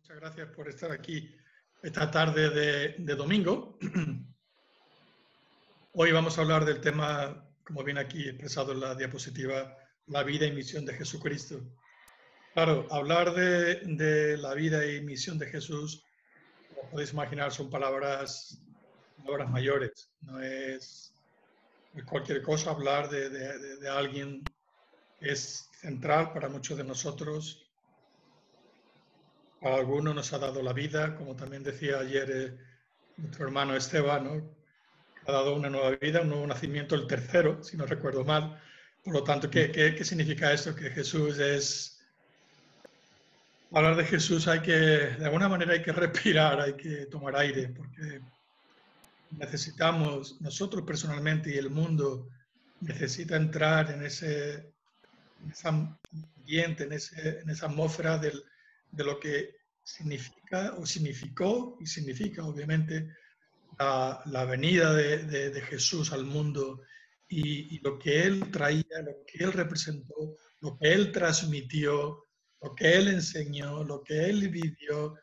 Muchas gracias por estar aquí esta tarde de domingo. Hoy vamos a hablar del tema, como viene aquí expresado en la diapositiva, la vida y misión de Jesucristo. Claro, hablar de la vida y misión de Jesús, como podéis imaginar, son palabras mayores. No es cualquier cosa. Hablar de alguien que es central para muchos de nosotros. Para algunos nos ha dado la vida, como también decía ayer nuestro hermano Esteban, ¿no? Ha dado una nueva vida, un nuevo nacimiento, el tercero, si no recuerdo mal. Por lo tanto, ¿qué significa esto? Que Jesús es... Hablar de Jesús de alguna manera hay que respirar, hay que tomar aire, porque necesitamos, nosotros personalmente y el mundo necesita entrar en ese ambiente, en esa atmósfera de lo que significa o significó y significa, obviamente, la venida de Jesús al mundo y lo que él traía, lo que él representó, lo que él transmitió, lo que él enseñó, lo que él vivió,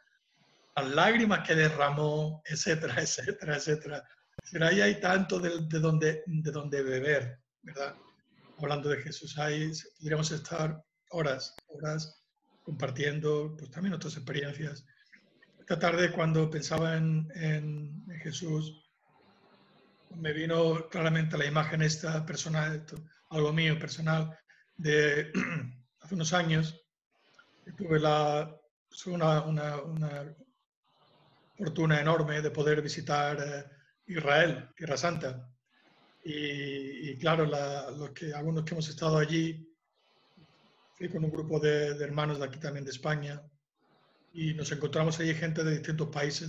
las lágrimas que derramó, etcétera, etcétera, etcétera. Pero ahí hay tanto de donde beber, ¿verdad? Hablando de Jesús, ahí podríamos estar horas compartiendo pues, también nuestras experiencias. Esta tarde, cuando pensaba en Jesús, me vino claramente la imagen esta personal, algo mío personal, de hace unos años. Tuve una fortuna enorme de poder visitar Israel, Tierra Santa. Y claro, algunos que hemos estado allí, fui con un grupo de hermanos de aquí también de España, y nos encontramos allí gente de distintos países,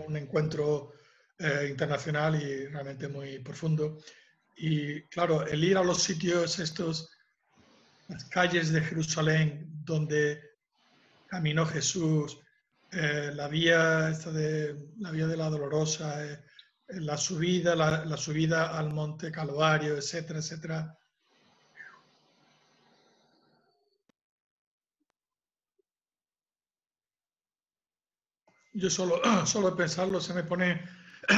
un encuentro internacional y realmente muy profundo. Y claro, el ir a los sitios estos, las calles de Jerusalén donde caminó Jesús, la vía de la Dolorosa, la subida al Monte Calvario, etcétera, etcétera. Yo solo de pensarlo se me pone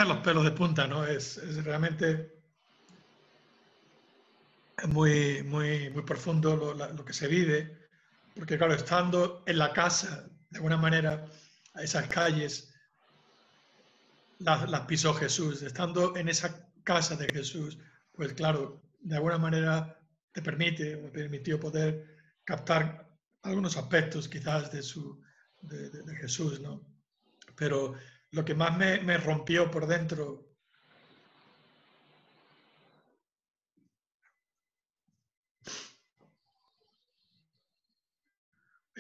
los pelos de punta, ¿no? Es realmente muy, muy, muy profundo lo que se vive, porque claro, estando en la casa, de alguna manera, a esas calles, las pisó Jesús. Estando en esa casa de Jesús, pues claro, de alguna manera me permitió poder captar algunos aspectos quizás de Jesús, ¿no? Pero lo que más me rompió por dentro...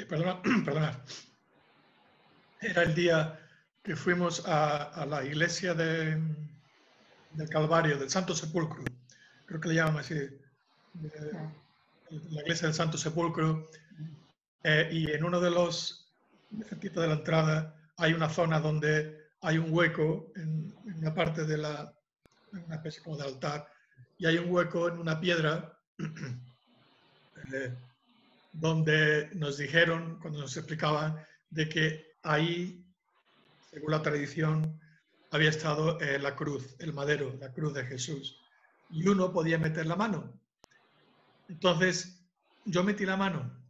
perdona. Era el día que fuimos a la iglesia del Calvario, del Santo Sepulcro, creo que le llaman así, la iglesia del Santo Sepulcro, y en uno de los cerquita de la entrada hay una zona donde hay un hueco en una parte de una especie como de altar, y hay un hueco en una piedra donde nos dijeron, cuando nos explicaban, de que ahí, según la tradición, había estado la cruz, el madero, la cruz de Jesús. Y uno podía meter la mano. Entonces, yo metí la mano.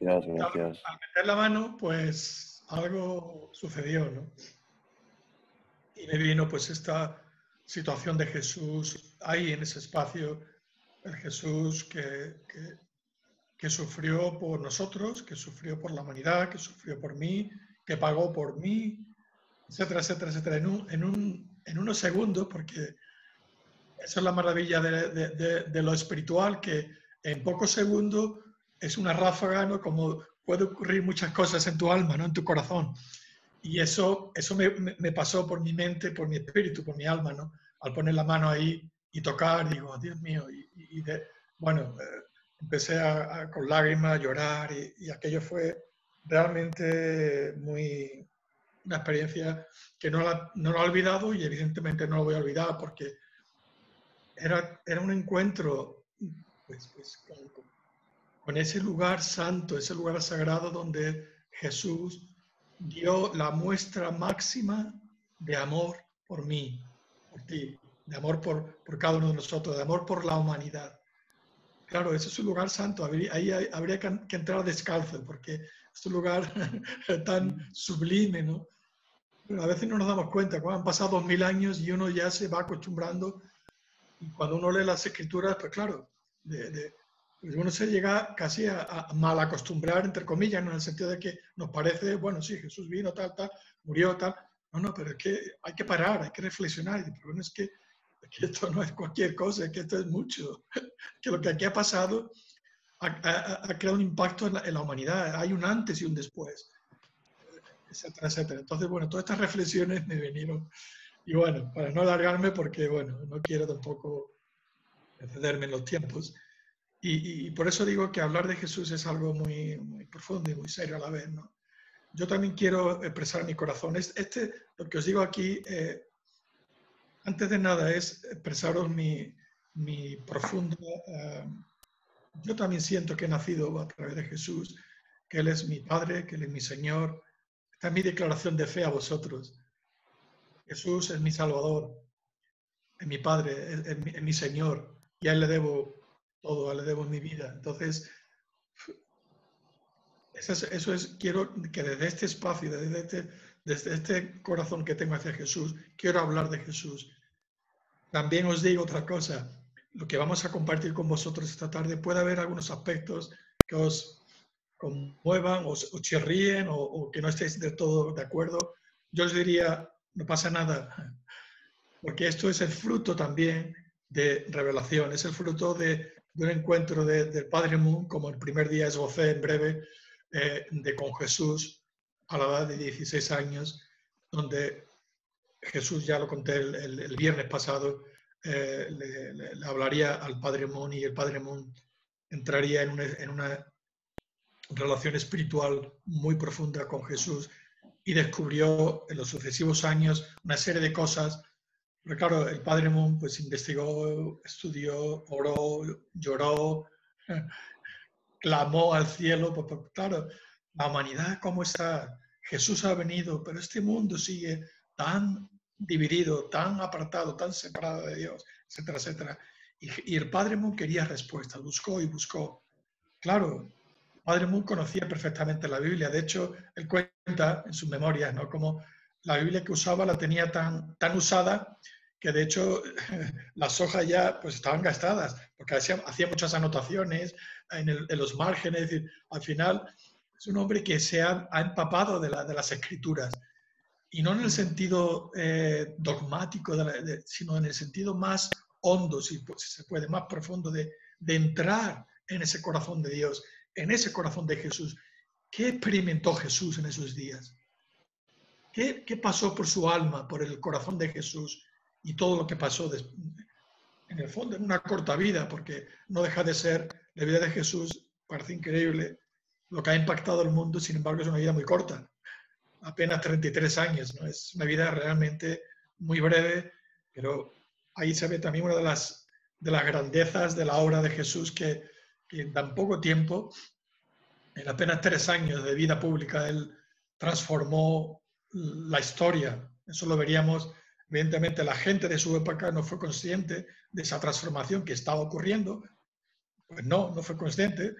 Gracias. Al meter la mano, pues algo sucedió, ¿no? Y me vino pues esta situación de Jesús ahí en ese espacio, el Jesús que sufrió por nosotros, que sufrió por la humanidad, que sufrió por mí, que pagó por mí, etcétera, etcétera, etcétera, en unos segundos, porque esa es la maravilla de lo espiritual, que en pocos segundos es una ráfaga, ¿no? Como puede ocurrir muchas cosas en tu alma, ¿no? En tu corazón. Y eso me pasó por mi mente, por mi espíritu, por mi alma, ¿no? Al poner la mano ahí y tocar, digo, Dios mío, bueno, empecé con lágrimas a llorar y aquello fue realmente una experiencia que no lo he olvidado y evidentemente no lo voy a olvidar porque era un encuentro pues, con ese lugar santo, ese lugar sagrado donde Jesús dio la muestra máxima de amor por mí, por ti, de amor por cada uno de nosotros, de amor por la humanidad. Claro, ese es un lugar santo, ahí habría que entrar descalzo, porque es un lugar tan sublime, ¿no? Pero a veces no nos damos cuenta, cuando han pasado 2000 años y uno ya se va acostumbrando, y cuando uno lee las escrituras, pues claro, pues uno se llega casi a mal acostumbrar, entre comillas, ¿no? En el sentido de que nos parece, bueno, sí, Jesús vino, tal, tal, murió, tal. No, pero es que hay que parar, hay que reflexionar. Y pero es que esto no es cualquier cosa, es que esto es mucho. Que lo que aquí ha pasado ha creado un impacto en la humanidad. Hay un antes y un después, etcétera, etcétera. Entonces, bueno, todas estas reflexiones me vinieron. Y bueno, para no alargarme, porque bueno, no quiero tampoco excederme en los tiempos. Y por eso digo que hablar de Jesús es algo muy profundo y muy serio a la vez, ¿no? Yo también quiero expresar mi corazón. Lo que os digo aquí, antes de nada, es expresaros mi profunda... yo también siento que he nacido a través de Jesús, que Él es mi Padre, que Él es mi Señor. Esta es mi declaración de fe a vosotros. Jesús es mi Salvador, es mi Padre, es mi Señor, y a Él le debo todo, a Él le debo mi vida. Entonces, eso es, quiero que desde este espacio, desde este corazón que tengo hacia Jesús, quiero hablar de Jesús. También os digo otra cosa, lo que vamos a compartir con vosotros esta tarde, puede haber algunos aspectos que os conmuevan, os chirríen o que no estéis del todo de acuerdo. Yo os diría, no pasa nada, porque esto es el fruto también de revelación, es el fruto de un encuentro del Padre Moon, como el primer día esbocé en breve, con Jesús a la edad de 16 años, donde Jesús, ya lo conté el viernes pasado, le hablaría al Padre Moon y el Padre Moon entraría en una relación espiritual muy profunda con Jesús y descubrió en los sucesivos años una serie de cosas. Pero claro, el Padre Moon pues investigó, estudió, oró, lloró, clamó al cielo, pues, claro, la humanidad cómo está, Jesús ha venido, pero este mundo sigue tan dividido, tan apartado, tan separado de Dios, etcétera, etcétera. Y el Padre Moon quería respuestas, buscó y buscó. Claro, el Padre Moon conocía perfectamente la Biblia, de hecho, él cuenta en sus memorias, ¿no?, como la Biblia que usaba la tenía tan usada que de hecho las hojas ya pues estaban gastadas, porque hacía muchas anotaciones en los márgenes, es decir, al final es un hombre que se ha empapado de las escrituras, y no en el sentido dogmático, sino en el sentido más hondo, si se puede, más profundo, de entrar en ese corazón de Dios, en ese corazón de Jesús. ¿Qué experimentó Jesús en esos días? ¿Qué pasó por su alma, por el corazón de Jesús y todo lo que pasó en el fondo en una corta vida? Porque no deja de ser la vida de Jesús, parece increíble lo que ha impactado el mundo, sin embargo es una vida muy corta, apenas 33 años, ¿no? Es una vida realmente muy breve, pero ahí se ve también una de las grandezas de la obra de Jesús, que en tan poco tiempo, en apenas 3 años de vida pública, Él transformó la historia. Eso lo veríamos, evidentemente la gente de su época no fue consciente de esa transformación que estaba ocurriendo. Pues no fue consciente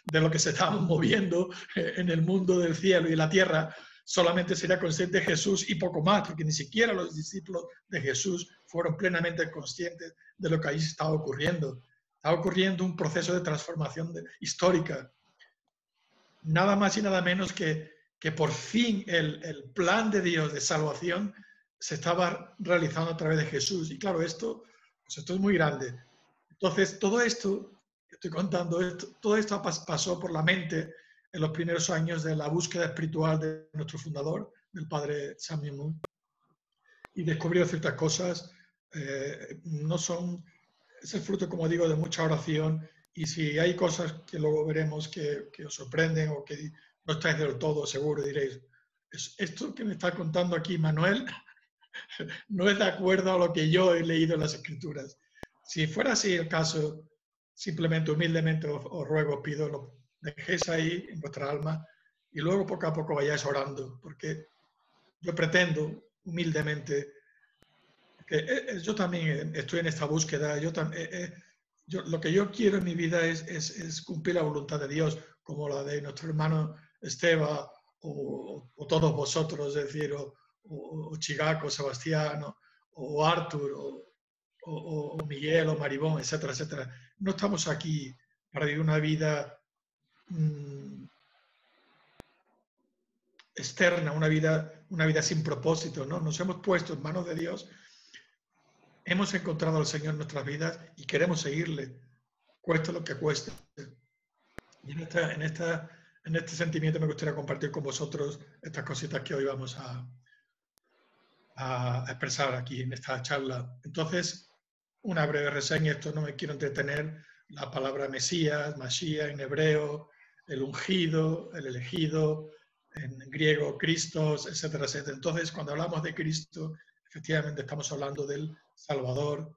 de lo que se estaba moviendo en el mundo del cielo y la tierra. Solamente sería consciente Jesús y poco más, porque ni siquiera los discípulos de Jesús fueron plenamente conscientes de lo que ahí estaba ocurriendo. Estaba ocurriendo un proceso de transformación histórica. Nada más y nada menos que por fin el plan de Dios de salvación se estaba realizando a través de Jesús. Y claro, pues esto es muy grande. Entonces, todo esto que estoy contando, todo esto pasó por la mente en los primeros años de la búsqueda espiritual de nuestro fundador, del padre Samuel Moon, y descubrió ciertas cosas. No son, es el fruto, como digo, de mucha oración Y si hay cosas que luego veremos que os sorprenden o que no estáis del todo seguros, diréis, esto que me está contando aquí Manuel no es de acuerdo a lo que yo he leído en las Escrituras. Si fuera así el caso, simplemente humildemente os ruego, os pido, lo dejéis ahí en vuestra alma y luego poco a poco vayáis orando, porque yo pretendo humildemente, que yo también estoy en esta búsqueda, lo que yo quiero en mi vida es cumplir la voluntad de Dios, como la de nuestro hermano Esteban o todos vosotros, es decir, o Chigaco, Sebastián, o Arthur, o Miguel, o Maribón, etcétera, etcétera. No estamos aquí para vivir una vida externa, una vida sin propósito, ¿no? Nos hemos puesto en manos de Dios, hemos encontrado al Señor en nuestras vidas y queremos seguirle, cueste lo que cueste. Y en este sentimiento me gustaría compartir con vosotros estas cositas que hoy vamos a expresar aquí en esta charla. Entonces, una breve reseña, esto no me quiero entretener, la palabra Mesías, Mashiach en hebreo, el ungido, el elegido, en griego Christos, etcétera, etcétera. Entonces, cuando hablamos de Cristo, efectivamente estamos hablando del Salvador,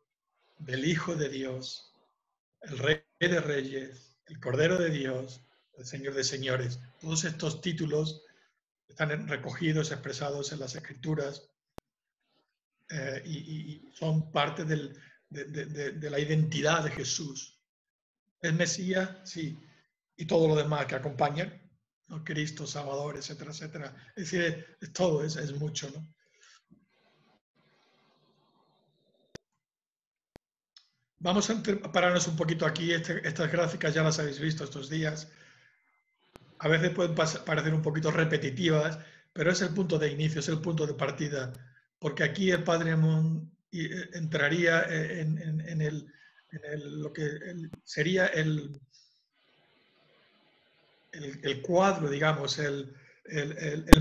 del Hijo de Dios, el Rey de Reyes, el Cordero de Dios, el Señor de Señores. Todos estos títulos están recogidos, expresados en las Escrituras y son parte de la identidad de Jesús. ¿Es Mesías? Sí. Y todo lo demás que acompañan, ¿no? Cristo, Salvador, etcétera, etcétera. Es decir, es todo, es mucho, ¿no? Vamos a pararnos un poquito aquí. Estas gráficas ya las habéis visto estos días. A veces pueden parecer un poquito repetitivas, pero es el punto de inicio, es el punto de partida, porque aquí el Padre Moon entraría en lo que sería el cuadro, digamos, el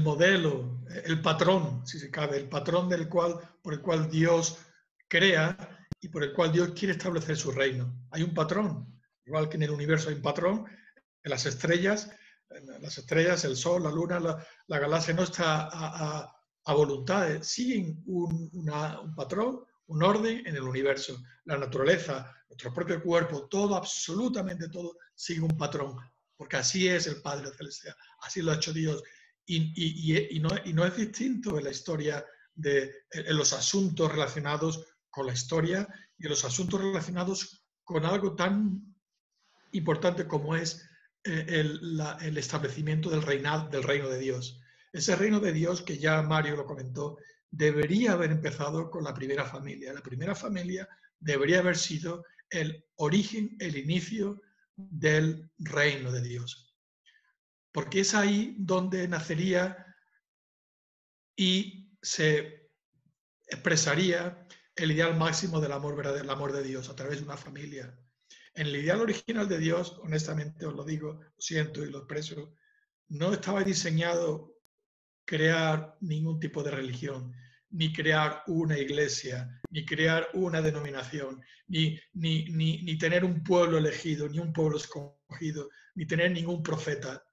modelo, el patrón, si se cabe, el patrón por el cual Dios crea y por el cual Dios quiere establecer su reino. Hay un patrón, igual que en el universo hay un patrón, en las estrellas, el Sol, la Luna, la galaxia no está a voluntad, siguen un patrón, un orden en el universo. La naturaleza, nuestro propio cuerpo, todo, absolutamente todo, sigue un patrón, porque así es el Padre Celestial, así lo ha hecho Dios. Y no es distinto en la historia, en los asuntos relacionados con la historia y en los asuntos relacionados con algo tan importante como es el establecimiento del reino de Dios. Ese reino de Dios, que ya Mario lo comentó, debería haber empezado con la primera familia. La primera familia debería haber sido el origen, el inicio del reino de Dios. Porque es ahí donde nacería y se expresaría el ideal máximo del amor verdadero, el amor de Dios, a través de una familia. En el ideal original de Dios, honestamente os lo digo, lo siento y lo expreso, no estaba diseñado crear ningún tipo de religión, ni crear una iglesia, ni crear una denominación, ni tener un pueblo elegido, ni un pueblo escogido, ni tener ningún profeta.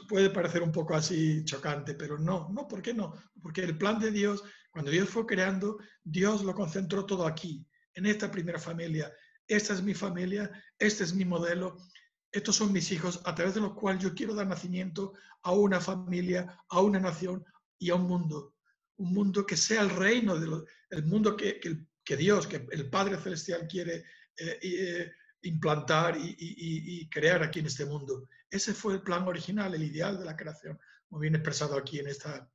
Puede parecer un poco así chocante, pero no, ¿por qué no? Porque el plan de Dios, cuando Dios fue creando, Dios lo concentró todo aquí, en esta primera familia. Esta es mi familia, este es mi modelo, estos son mis hijos, a través de los cuales yo quiero dar nacimiento a una familia, a una nación y a un mundo. Un mundo que sea el reino, el mundo que Dios, que el Padre Celestial quiere implantar y crear aquí en este mundo. Ese fue el plan original, el ideal de la creación, muy bien expresado aquí en esta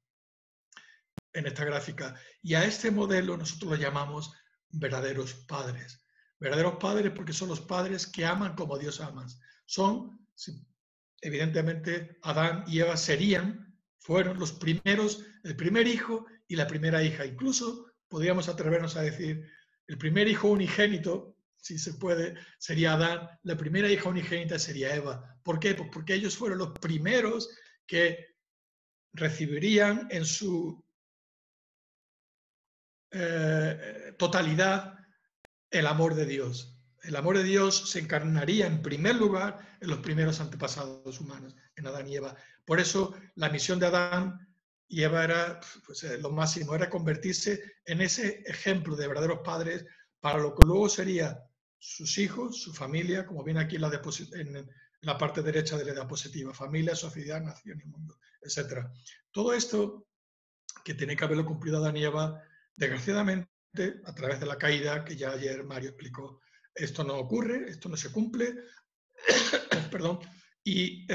gráfica. Y a este modelo nosotros lo llamamos verdaderos padres. Verdaderos padres porque son los padres que aman como Dios ama. Son, evidentemente, Adán y Eva fueron los primeros, el primer hijo y la primera hija. Incluso podríamos atrevernos a decir, el primer hijo unigénito, si se puede, sería Adán, la primera hija unigénita sería Eva. ¿Por qué? Pues porque ellos fueron los primeros que recibirían en su totalidad el amor de Dios. el amor de Dios se encarnaría en primer lugar en los primeros antepasados humanos, en Adán y Eva. Por eso la misión de Adán y Eva era pues, lo máximo, era convertirse en ese ejemplo de verdaderos padres para lo que luego sería sus hijos, su familia, como viene aquí en la parte derecha de la diapositiva, familia, sociedad, nación y mundo, etc. Todo esto que tiene que haberlo cumplido Adán y Eva, desgraciadamente, a través de la caída, que ya ayer Mario explicó, esto no ocurre, esto no se cumple, perdón, y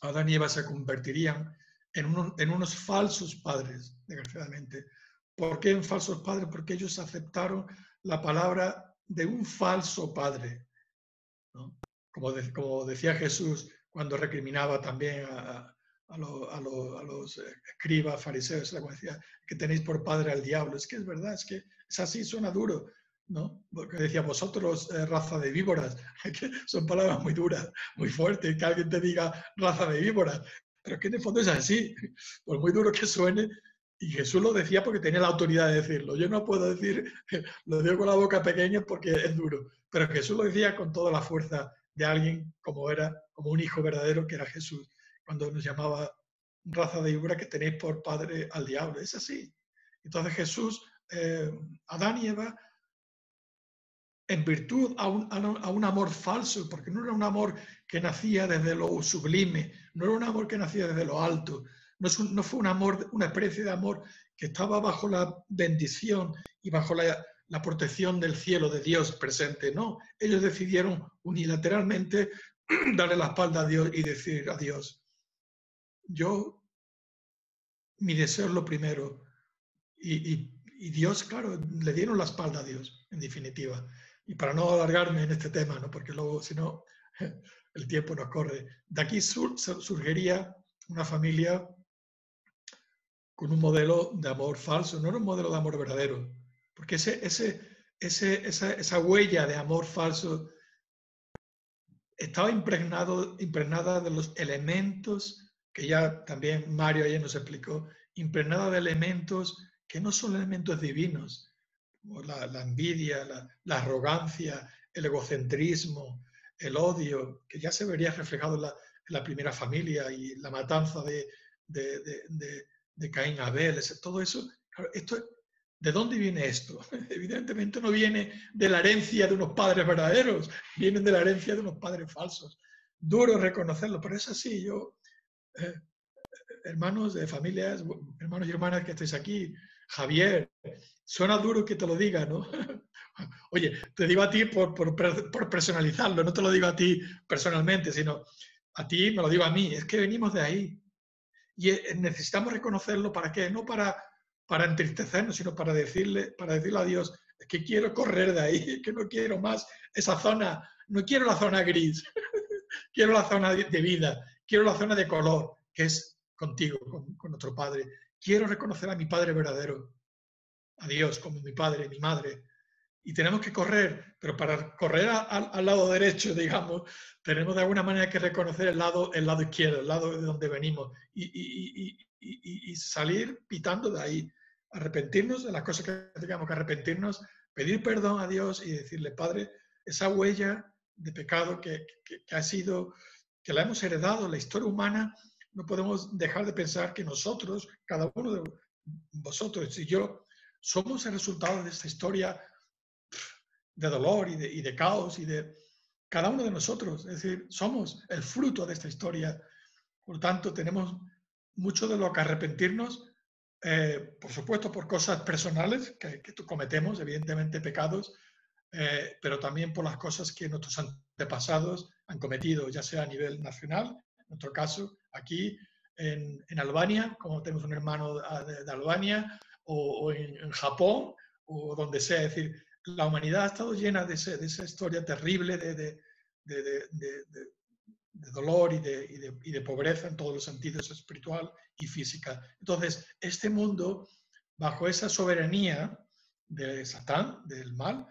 Adán y Eva se convertirían en unos falsos padres, desgraciadamente. ¿Por qué en falsos padres? Porque ellos aceptaron la palabra de un falso padre, ¿no? Como decía Jesús cuando recriminaba también a los escribas, fariseos, como decía, que tenéis por padre al diablo. Es que es verdad, es que es así, suena duro, ¿no? Porque decía, vosotros, raza de víboras, que son palabras muy duras, muy fuertes, que alguien te diga raza de víboras, pero que en el fondo es así, por muy duro que suene, y Jesús lo decía porque tenía la autoridad de decirlo. Yo no puedo decir, lo digo con la boca pequeña porque es duro, pero Jesús lo decía con toda la fuerza de alguien como un hijo verdadero que era Jesús, cuando nos llamaba raza de víbora que tenéis por padre al diablo. Es así. Entonces Jesús, Adán y Eva, en virtud a un amor falso, porque no era un amor que nacía desde lo sublime, no era un amor que nacía desde lo alto, no fue un amor, una especie de amor que estaba bajo la bendición y bajo la protección del cielo de Dios presente, no. Ellos decidieron unilateralmente darle la espalda a Dios y decir a Dios, mi deseo es lo primero. Y Dios, claro, le dieron la espalda a Dios, en definitiva. Y para no alargarme en este tema, ¿no? Porque luego, si no, el tiempo nos corre. De aquí surgiría una familia con un modelo de amor falso, no era un modelo de amor verdadero, porque esa huella de amor falso estaba impregnada de los elementos que ya también Mario ayer nos explicó, impregnada de elementos que no son elementos divinos, como la envidia, la arrogancia, el egocentrismo, el odio, que ya se vería reflejado en la primera familia y la matanza de Caín a Abel, todo eso. Claro, ¿de dónde viene esto? Evidentemente no viene de la herencia de unos padres verdaderos, vienen de la herencia de unos padres falsos. Duro reconocerlo, pero es así. Eh, hermanos de familias, hermanos y hermanas que estáis aquí, Javier, suena duro que te lo diga, ¿no? Oye, te digo a ti por personalizarlo, no te lo digo a ti personalmente, sino a ti me lo digo a mí, es que venimos de ahí. Y necesitamos reconocerlo, ¿para qué? No para entristecernos, sino para decirle a Dios, es que quiero correr de ahí, que no quiero más esa zona, no quiero la zona gris, quiero la zona de vida, quiero la zona de color, que es contigo, con nuestro Padre. Quiero reconocer a mi Padre verdadero, a Dios como mi Padre, mi Madre. Y tenemos que correr, pero para correr al lado derecho, digamos, tenemos de alguna manera que reconocer el lado izquierdo, el lado de donde venimos, y salir pitando de ahí, arrepentirnos de las cosas que tengamos que arrepentirnos, pedir perdón a Dios y decirle, Padre, esa huella de pecado que ha sido, que la hemos heredado, la historia humana, no podemos dejar de pensar que nosotros, cada uno de vosotros y yo, somos el resultado de esta historia de dolor y de caos y de cada uno de nosotros. Es decir, somos el fruto de esta historia. Por lo tanto, tenemos mucho de lo que arrepentirnos, por supuesto, por cosas personales que cometemos, evidentemente pecados, pero también por las cosas que nuestros antepasados han cometido, ya sea a nivel nacional, en nuestro caso, aquí en Albania, como tenemos un hermano de Albania, o en Japón, o donde sea. Es decir, la humanidad ha estado llena de esa historia terrible de dolor y de pobreza en todos los sentidos, espiritual y física. Entonces, este mundo, bajo esa soberanía de Satán, del mal,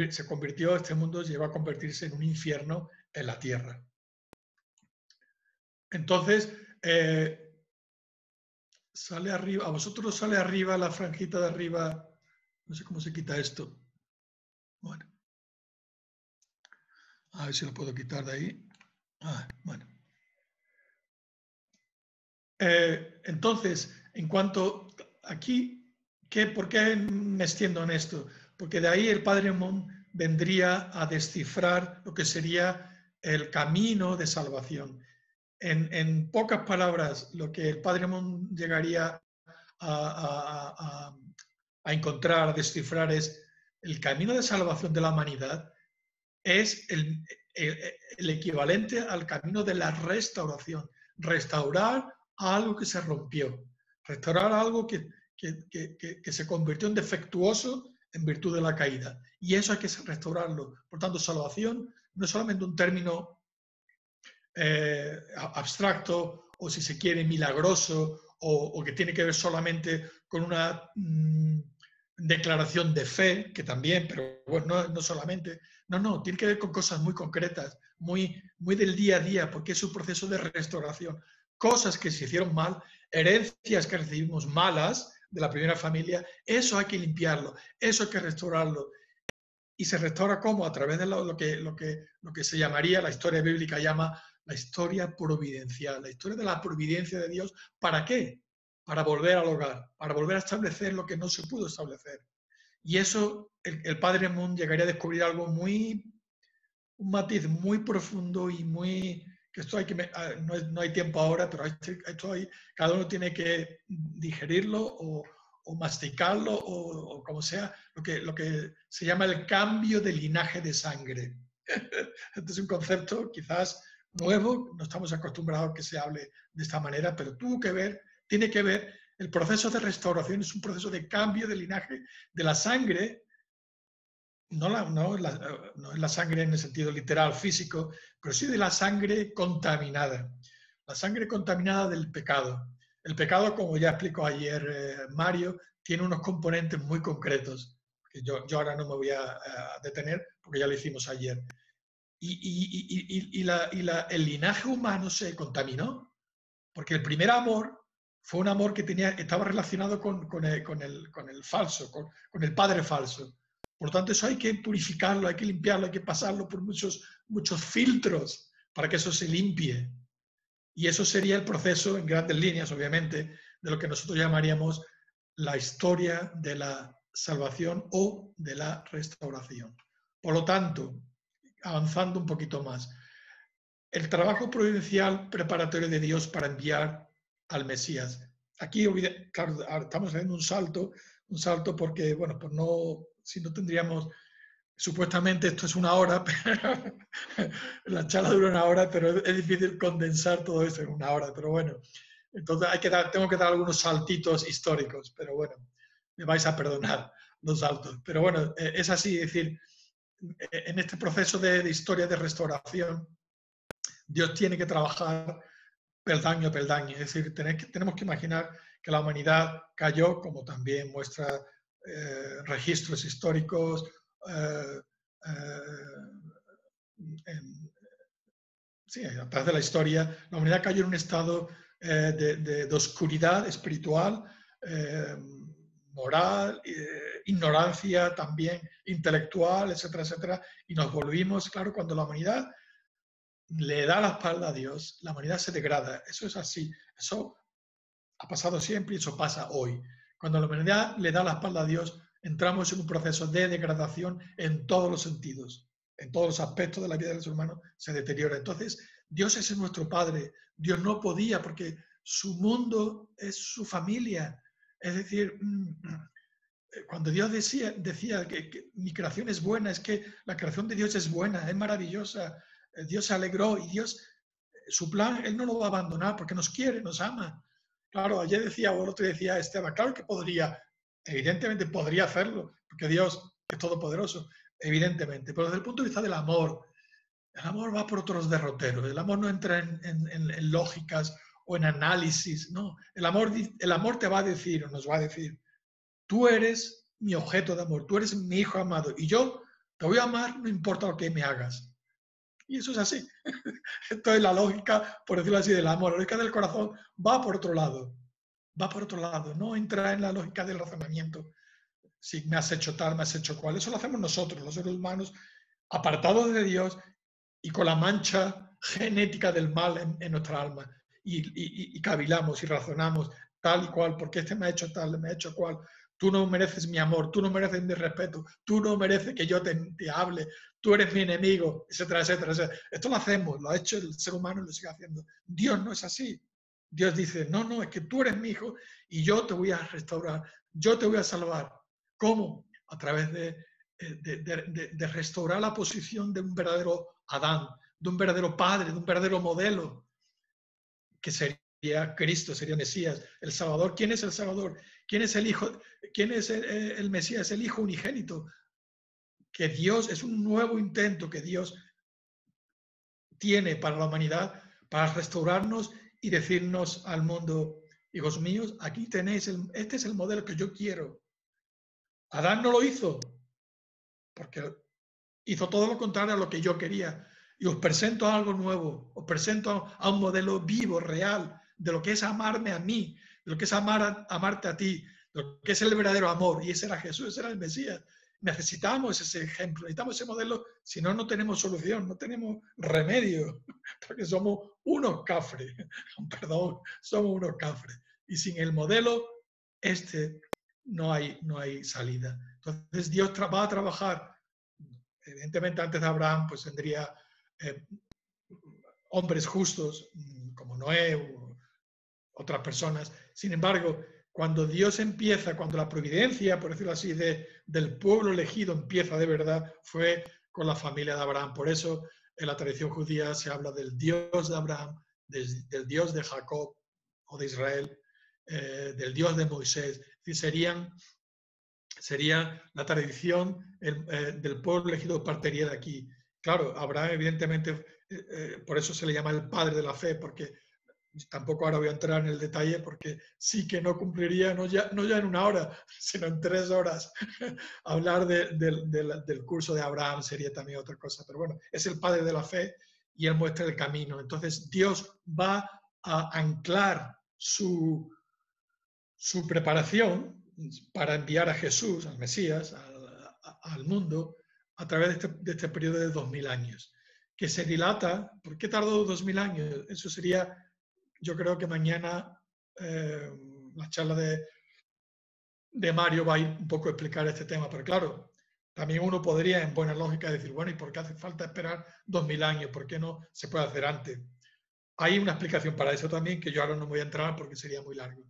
se convirtió, este mundo llegó a convertirse en un infierno en la tierra. Entonces, sale arriba, a vosotros sale arriba la franjita de arriba, no sé cómo se quita esto. Bueno, a ver si lo puedo quitar de ahí. Bueno. Entonces, en cuanto aquí, ¿por qué me extiendo en esto? Porque de ahí el padre Mon vendría a descifrar lo que sería el camino de salvación. En pocas palabras, lo que el padre Mon llegaría a encontrar, a descifrar es el camino de salvación de la humanidad es el equivalente al camino de la restauración. Restaurar algo que se rompió, restaurar algo que se convirtió en defectuoso en virtud de la caída. Y eso hay que restaurarlo. Por tanto, salvación no es solamente un término abstracto o, si se quiere, milagroso o que tiene que ver solamente con una declaración de fe, que también, pero bueno, no solamente. No, tiene que ver con cosas muy concretas, muy del día a día, porque es un proceso de restauración. Cosas que se hicieron mal, herencias que recibimos malas de la primera familia, eso hay que limpiarlo, eso hay que restaurarlo. ¿Y se restaura cómo? A través de lo que se llamaría, la historia bíblica llama la historia providencial, la historia de la providencia de Dios. ¿Para qué? Para volver al hogar, para volver a establecer lo que no se pudo establecer. Y eso, el padre Moon llegaría a descubrir algo un matiz muy profundo y muy, que esto no hay tiempo ahora, pero cada uno tiene que digerirlo o masticarlo o como sea, lo que se llama el cambio de linaje de sangre. Este es un concepto quizás nuevo, no estamos acostumbrados a que se hable de esta manera, pero tiene que ver, el proceso de restauración es un proceso de cambio de linaje de la sangre, no es la sangre en el sentido literal, físico, pero sí de la sangre contaminada. La sangre contaminada del pecado. El pecado, como ya explicó ayer Mario, tiene unos componentes muy concretos, que yo ahora no me voy a detener porque ya lo hicimos ayer. El linaje humano se contaminó, porque el primer amor fue un amor que estaba relacionado con el falso, con el padre falso. Por lo tanto, eso hay que purificarlo, hay que limpiarlo, hay que pasarlo por muchos filtros para que eso se limpie. Y eso sería el proceso, en grandes líneas, obviamente, de lo que nosotros llamaríamos la historia de la salvación o de la restauración. Por lo tanto, avanzando un poquito más, el trabajo providencial preparatorio de Dios para enviar al Mesías. Aquí, claro, estamos haciendo un salto porque, bueno, pues si no tendríamos, supuestamente esto es una hora, la charla dura una hora, pero es difícil condensar todo eso en una hora, pero bueno, entonces tengo que dar algunos saltitos históricos, pero bueno, me vais a perdonar los saltos. Pero bueno, es así, es decir, en este proceso de historia de restauración, Dios tiene que trabajar peldaño a peldaño. Es decir, tenemos que imaginar que la humanidad cayó, como también muestra registros históricos, a través de la historia, la humanidad cayó en un estado de oscuridad espiritual, moral, ignorancia también intelectual, etcétera, etcétera, y nos volvimos, claro, cuando la humanidad le da la espalda a Dios, la humanidad se degrada. Eso es así. Eso ha pasado siempre y eso pasa hoy. Cuando la humanidad le da la espalda a Dios, entramos en un proceso de degradación en todos los sentidos. En todos los aspectos de la vida del ser humano se deteriora. Entonces, Dios es nuestro Padre. Dios no podía porque su mundo es su familia. Es decir, cuando Dios decía que mi creación es buena, es que la creación de Dios es buena, es maravillosa. Dios se alegró y Dios, su plan, Él no lo va a abandonar porque nos quiere, nos ama. Claro, ayer decía, o el otro decía Esteban, claro que podría, evidentemente podría hacerlo, porque Dios es todopoderoso, evidentemente, pero desde el punto de vista del amor, el amor va por otros derroteros, el amor no entra en lógicas o en análisis, no, el amor te va a decir, o nos va a decir, tú eres mi objeto de amor, tú eres mi hijo amado, y yo te voy a amar no importa lo que me hagas. Y eso es así. Esto es la lógica, por decirlo así, del amor. La lógica del corazón va por otro lado. Va por otro lado. No entra en la lógica del razonamiento. si me has hecho tal, me has hecho cual. Eso lo hacemos nosotros, los seres humanos, apartados de Dios y con la mancha genética del mal en nuestra alma. Y cavilamos y razonamos tal y cual, porque este me ha hecho tal, me ha hecho cual. Tú no mereces mi amor, tú no mereces mi respeto, tú no mereces que yo te hable, tú eres mi enemigo, etcétera, etcétera, etcétera. Esto lo hacemos, lo ha hecho el ser humano y lo sigue haciendo. Dios no es así. Dios dice, no, no, es que tú eres mi hijo y yo te voy a restaurar, yo te voy a salvar. ¿Cómo? A través de restaurar la posición de un verdadero Adán, de un verdadero padre, de un verdadero modelo, que sería Cristo, sería Mesías, el Salvador. ¿Quién es el Salvador? ¿Quién es el Hijo? ¿Quién es el Mesías? El Hijo unigénito. Que Dios es un nuevo intento que Dios tiene para la humanidad, para restaurarnos y decirnos al mundo, hijos míos, aquí tenéis, este es el modelo que yo quiero. Adán no lo hizo, porque hizo todo lo contrario a lo que yo quería. Y os presento algo nuevo, os presento a un modelo vivo, real, de lo que es amarme a mí, de lo que es amarte a ti, de lo que es el verdadero amor. Y ese era Jesús, ese era el Mesías. Necesitamos ese ejemplo, necesitamos ese modelo, si no, no tenemos solución, no tenemos remedio, porque somos unos cafres, perdón, somos unos cafres. Y sin el modelo, no hay salida. Entonces Dios va a trabajar. Evidentemente, antes de Abraham, pues tendría hombres justos como Noé u otras personas. Sin embargo, cuando Dios empieza, cuando la providencia, por decirlo así, del pueblo elegido empieza de verdad, fue con la familia de Abraham. Por eso en la tradición judía se habla del Dios de Abraham, del Dios de Jacob o de Israel, del Dios de Moisés. Es decir, sería la tradición del pueblo elegido partiría de aquí. Claro, Abraham evidentemente, por eso se le llama el padre de la fe, porque tampoco ahora voy a entrar en el detalle, porque sí que no cumpliría, no ya en una hora, sino en 3 horas. Hablar del curso de Abraham sería también otra cosa, pero bueno, es el padre de la fe y él muestra el camino. Entonces Dios va a anclar su preparación para enviar a Jesús, al Mesías, al mundo, a través de este periodo de 2000 años, que se dilata. ¿Por qué tardó 2000 años? Eso sería, yo creo que mañana la charla de Mario va a ir un poco a explicar este tema, pero claro, también uno podría en buena lógica decir, bueno, ¿y por qué hace falta esperar 2000 años? ¿Por qué no se puede hacer antes? Hay una explicación para eso también, que yo ahora no voy a entrar porque sería muy largo.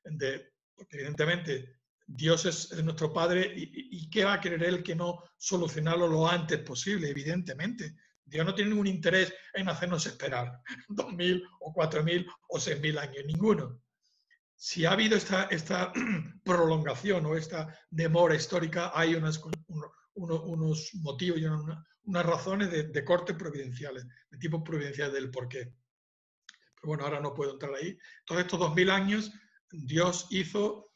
Porque evidentemente Dios es nuestro Padre y ¿qué va a querer Él que no solucionarlo lo antes posible? Evidentemente. Dios no tiene ningún interés en hacernos esperar 2000 o 4000 o 6000 años, ninguno. Si ha habido esta prolongación o esta demora histórica, hay unos motivos y unas razones de corte providenciales, de tipo providencial del porqué. Pero bueno, ahora no puedo entrar ahí. Entonces, estos 2000 años, Dios hizo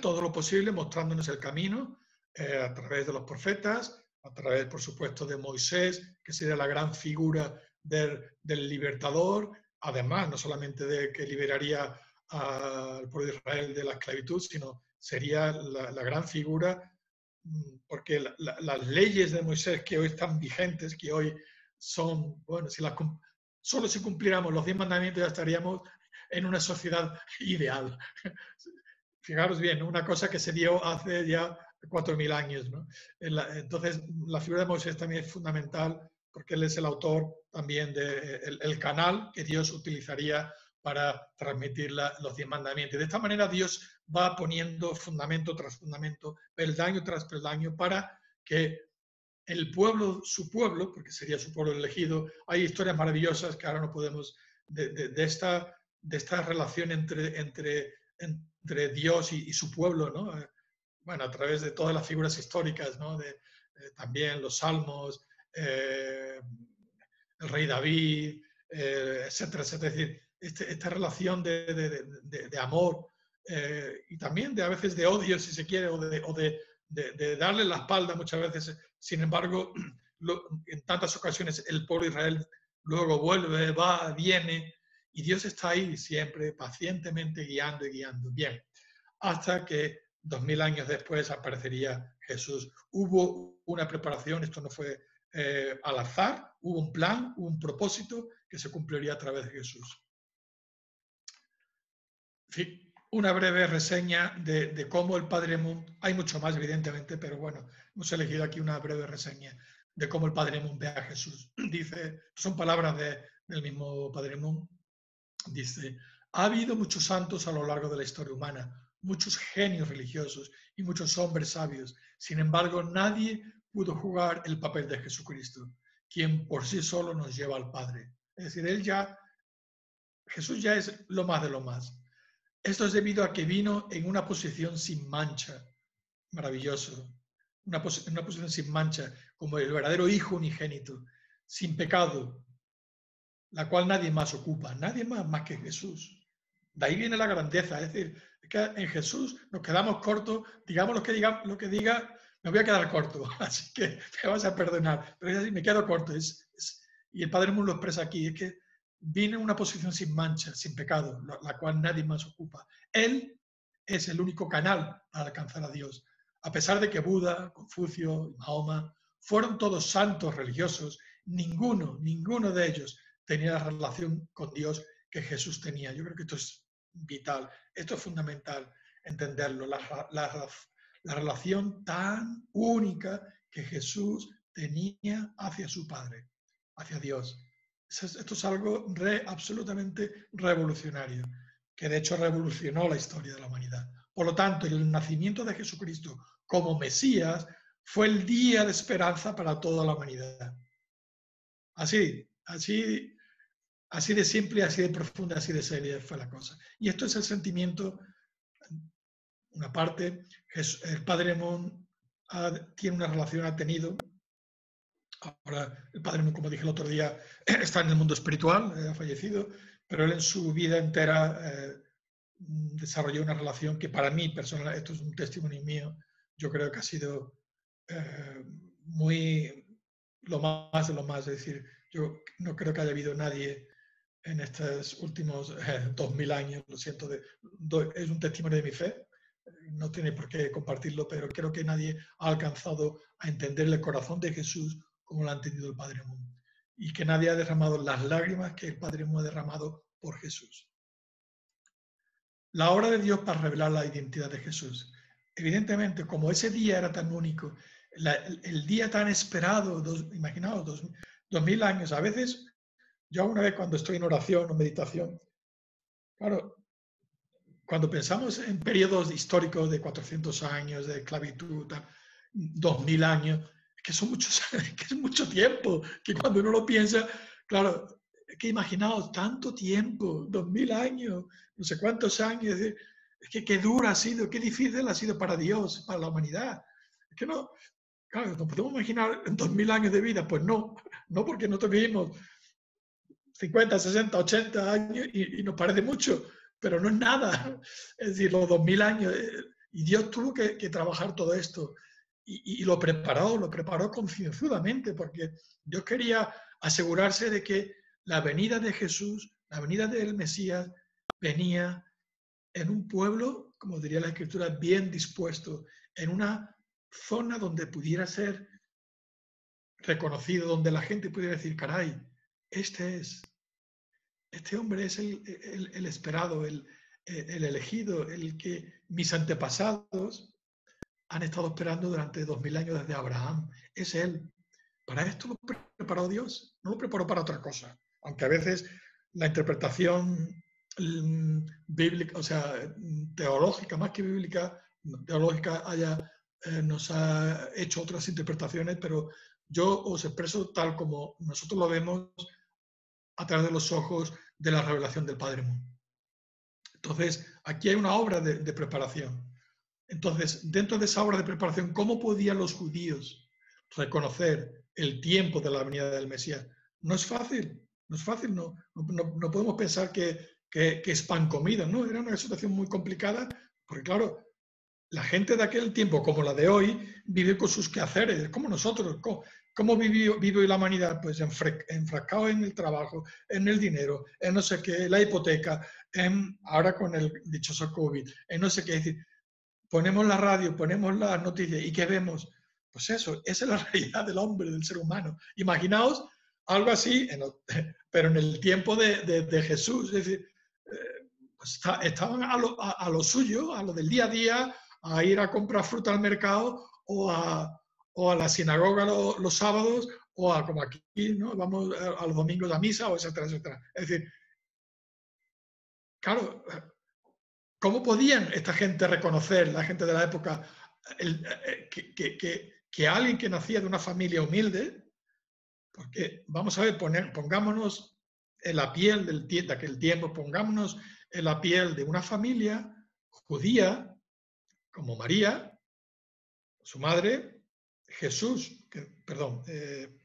todo lo posible mostrándonos el camino a través de los profetas, a través, por supuesto, de Moisés, que sería la gran figura del libertador, además, no solamente de que liberaría al pueblo de Israel de la esclavitud, sino sería la gran figura, porque las leyes de Moisés que hoy están vigentes, que hoy son, bueno, solo si cumpliéramos los 10 mandamientos ya estaríamos en una sociedad ideal. Fijaros bien, una cosa que se dio hace ya 4000 años, ¿no? Entonces, la figura de Moisés también es fundamental porque él es el autor también del canal que Dios utilizaría para transmitir los 10 mandamientos. De esta manera Dios va poniendo fundamento tras fundamento, peldaño tras peldaño, para que el pueblo, su pueblo, porque sería su pueblo elegido, hay historias maravillosas que ahora no podemos, de esta relación entre Dios y su pueblo, ¿no? Bueno, a través de todas las figuras históricas, ¿no? También los salmos, el rey David, etcétera, etcétera. Es decir, esta relación de amor y también a veces de odio, si se quiere, o de darle la espalda muchas veces. Sin embargo, en tantas ocasiones el pueblo de Israel luego vuelve, va, viene, y Dios está ahí siempre, pacientemente guiando y guiando. Bien, hasta que 2000 años después aparecería Jesús. Hubo una preparación, esto no fue al azar, hubo un plan, hubo un propósito que se cumpliría a través de Jesús. En fin, una breve reseña de cómo el Padre Moon, hay mucho más evidentemente, pero bueno, hemos elegido aquí una breve reseña de cómo el Padre Moon ve a Jesús. Dice, son palabras del mismo Padre Moon, dice, ha habido muchos santos a lo largo de la historia humana, muchos genios religiosos y muchos hombres sabios. Sin embargo, nadie pudo jugar el papel de Jesucristo, quien por sí solo nos lleva al Padre. Es decir, Jesús ya es lo más de lo más. Esto es debido a que vino en una posición sin mancha. Maravilloso. Una posición sin mancha, como el verdadero Hijo unigénito, sin pecado, la cual nadie más ocupa, nadie más que Jesús. De ahí viene la grandeza, es decir, que en Jesús nos quedamos cortos, digamos lo que diga, me voy a quedar corto, así que te vas a perdonar, pero es así, me quedo corto. Y el Padre Moon lo expresa aquí, es que viene en una posición sin mancha, sin pecado, la cual nadie más ocupa. Él es el único canal para alcanzar a Dios. A pesar de que Buda, Confucio y Mahoma fueron todos santos religiosos, ninguno de ellos tenía la relación con Dios que Jesús tenía. Yo creo que esto es vital, esto es fundamental entenderlo, la relación tan única que Jesús tenía hacia su Padre, hacia Dios. Esto es algo absolutamente revolucionario, que de hecho revolucionó la historia de la humanidad. Por lo tanto, el nacimiento de Jesucristo como Mesías fue el día de esperanza para toda la humanidad. Así de simple, así de profunda, así de seria fue la cosa. Y esto es el sentimiento, una parte, el Padre Moon tiene una relación, ha tenido. Ahora, el Padre Moon, como dije el otro día, está en el mundo espiritual, ha fallecido, pero él en su vida entera desarrolló una relación que para mí, personal, esto es un testimonio mío, yo creo que ha sido lo más de lo más. Es decir, yo no creo que haya habido nadie en estos últimos 2000 años, lo siento, es un testimonio de mi fe, no tiene por qué compartirlo, pero creo que nadie ha alcanzado a entender el corazón de Jesús como lo ha entendido el Padre Moon, y que nadie ha derramado las lágrimas que el Padre Moon ha derramado por Jesús. La obra de Dios para revelar la identidad de Jesús. Evidentemente, como ese día era tan único, el día tan esperado, imaginaos, 2000 años, a veces, yo una vez cuando estoy en oración o meditación, claro, cuando pensamos en periodos históricos de 400 años de esclavitud, 2000 años, que son muchos, que es mucho tiempo, que cuando uno lo piensa, claro, que imaginaos tanto tiempo, 2000 años, no sé cuántos años, es que qué dura ha sido, qué difícil ha sido para Dios, para la humanidad. Es que no, claro, no podemos imaginar 2000 años de vida, pues no porque nosotros vivimos 50, 60, 80 años y nos parece mucho, pero no es nada. Es decir, los 2000 años, y Dios tuvo que trabajar todo esto y lo preparó concienzudamente, porque Dios quería asegurarse de que la venida de Jesús, la venida del Mesías, venía en un pueblo, como diría la Escritura, bien dispuesto, en una zona donde pudiera ser reconocido, donde la gente pudiera decir, caray, este hombre es el esperado, el elegido, el que mis antepasados han estado esperando durante 2000 años desde Abraham. Es él. Para esto lo preparó Dios, no lo preparó para otra cosa. Aunque a veces la interpretación bíblica, o sea, teológica, más que bíblica, teológica nos ha hecho otras interpretaciones, pero yo os expreso tal como nosotros lo vemos a través de los ojos de la revelación del Padre Moon. Entonces, aquí hay una obra de preparación. Entonces, dentro de esa obra de preparación, ¿cómo podían los judíos reconocer el tiempo de la venida del Mesías? No es fácil, no podemos pensar que es pan comido, ¿no? Era una situación muy complicada, porque claro, la gente de aquel tiempo, como la de hoy, vive con sus quehaceres, como nosotros. ¿Cómo vive la humanidad? Pues enfrascado en el trabajo, en el dinero, en no sé qué, la hipoteca, ahora con el dichoso COVID, en no sé qué. Es decir, ponemos la radio, ponemos las noticias y ¿qué vemos? Pues eso, esa es la realidad del hombre, del ser humano. Imaginaos algo así, pero en el tiempo de Jesús, es decir, pues estaban a lo suyo, a lo del día a día, a ir a comprar fruta al mercado o a la sinagoga los sábados o a como aquí, ¿no? Vamos a los domingos a misa o etcétera, etcétera. Es decir, claro, ¿cómo podían esta gente reconocer, la gente de la época, que alguien que nacía de una familia humilde, porque vamos a ver, pongámonos en la piel de aquel tiempo, pongámonos en la piel de una familia judía como María, su madre, Jesús,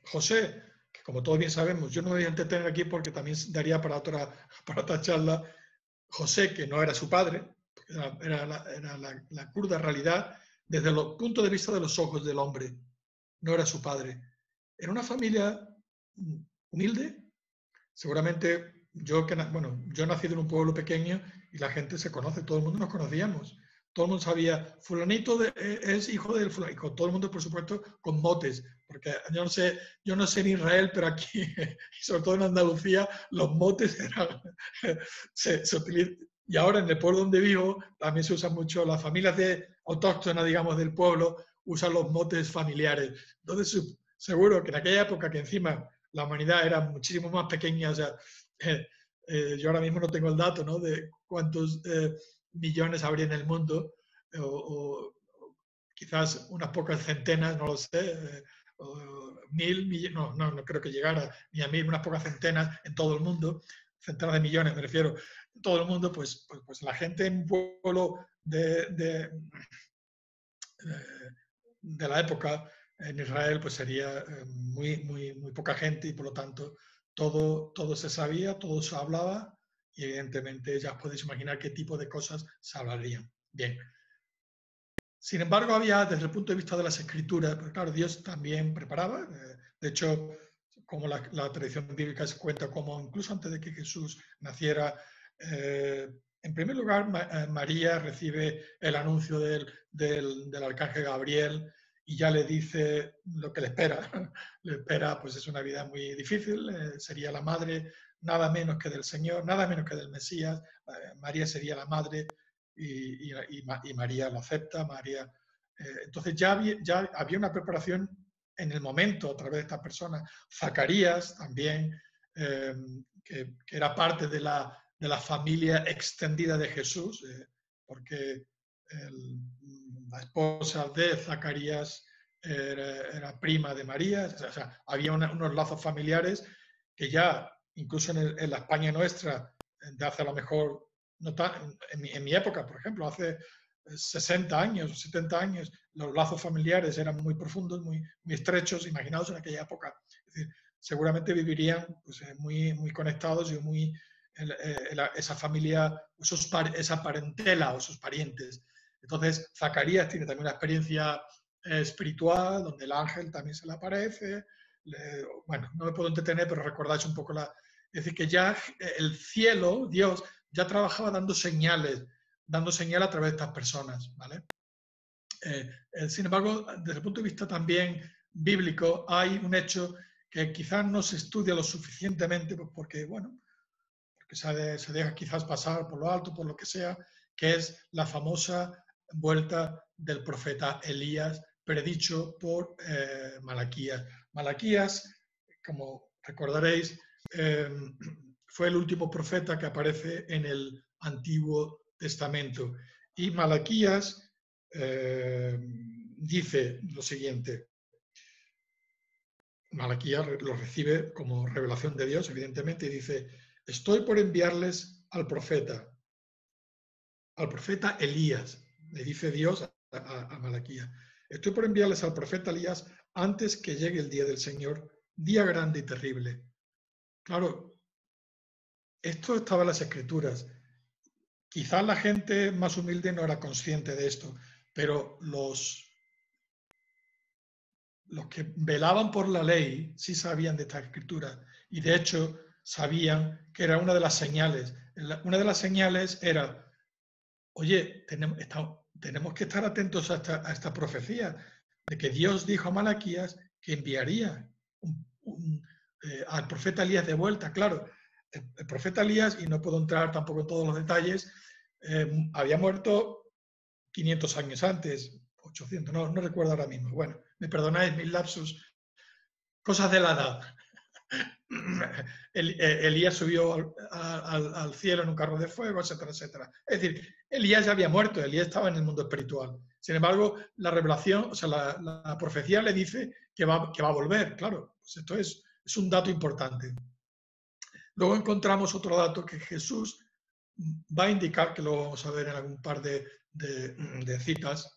José, que como todos bien sabemos, yo no me voy a entretener aquí porque también daría para otra charla, José, que no era su padre, era la cruda realidad desde el punto de vista de los ojos del hombre, no era su padre. Era una familia humilde, seguramente yo he nacido en un pueblo pequeño y la gente se conoce, todo el mundo nos conocíamos. Todo el mundo sabía, fulanito es hijo del fulanito, todo el mundo, por supuesto, con motes, porque yo no sé en Israel, pero aquí, y sobre todo en Andalucía, los motes se utilizan. Y ahora en el pueblo donde vivo también se usan mucho, las familias autóctonas, digamos, del pueblo, usan los motes familiares. Entonces, seguro que en aquella época que encima la humanidad era muchísimo más pequeña, o sea, yo ahora mismo no tengo el dato, ¿no?, de cuántos millones habría en el mundo, o quizás unas pocas centenas, no lo sé, o 1000, no creo que llegara ni a 1000, unas pocas centenas en todo el mundo, centenas de millones me refiero, en todo el mundo, pues la gente en un pueblo de la época en Israel pues sería muy poca gente y por lo tanto todo se sabía, todo se hablaba y evidentemente ya os podéis imaginar qué tipo de cosas se hablarían. Bien. Sin embargo, había, desde el punto de vista de las escrituras, pues claro, Dios también preparaba. De hecho, como la tradición bíblica se cuenta, como incluso antes de que Jesús naciera, en primer lugar, María recibe el anuncio del arcángel Gabriel y ya le dice lo que le espera. Le espera, pues es una vida muy difícil, sería la madre nada menos que del Señor, nada menos que del Mesías. María sería la madre y María lo acepta. Entonces ya había una preparación en el momento a través de estas personas. Zacarías también, que era parte de la familia extendida de Jesús, porque la esposa de Zacarías era prima de María, o sea, había unos lazos familiares que ya, incluso en la España nuestra, de hace a lo mejor, no en mi época, por ejemplo, hace 60 años o 70 años, los lazos familiares eran muy profundos, muy estrechos, imaginaos en aquella época. Es decir, seguramente vivirían pues, muy conectados y esa familia, esa parentela o sus parientes. Entonces, Zacarías tiene también una experiencia espiritual, donde el ángel también se le aparece. Bueno, no me puedo entretener, pero recordáis un poco es decir, que ya el cielo, Dios, ya trabajaba dando señales a través de estas personas, ¿vale? Sin embargo, desde el punto de vista también bíblico, hay un hecho que quizás no se estudia lo suficientemente, pues porque se deja quizás pasar por lo alto, por lo que sea, que es la famosa vuelta del profeta Elías, predicho por Malaquías. Malaquías, como recordaréis, fue el último profeta que aparece en el Antiguo Testamento. Y Malaquías dice lo siguiente. Malaquías lo recibe como revelación de Dios, evidentemente, y dice: estoy por enviarles al profeta Elías, le dice Dios a Malaquías. Estoy por enviarles al profeta Elías antes que llegue el día del Señor, día grande y terrible. Claro, esto estaba en las Escrituras. Quizás la gente más humilde no era consciente de esto, pero los que velaban por la ley sí sabían de estas Escrituras y de hecho sabían que era una de las señales. Una de las señales era: oye, tenemos que estar atentos a esta profecía de que Dios dijo a Malaquías que enviaría al profeta Elías de vuelta. Claro, el profeta Elías, y no puedo entrar tampoco en todos los detalles, había muerto 500 años antes, 800, no recuerdo ahora mismo. Bueno, me perdonáis mis lapsus, cosas de la edad. Elías subió al cielo en un carro de fuego, etcétera, etcétera. Es decir, Elías ya había muerto, Elías estaba en el mundo espiritual. Sin embargo, la revelación, o sea, la profecía le dice que va a volver. Claro, pues esto es un dato importante. Luego encontramos otro dato que Jesús va a indicar, que lo vamos a ver en algún par de citas,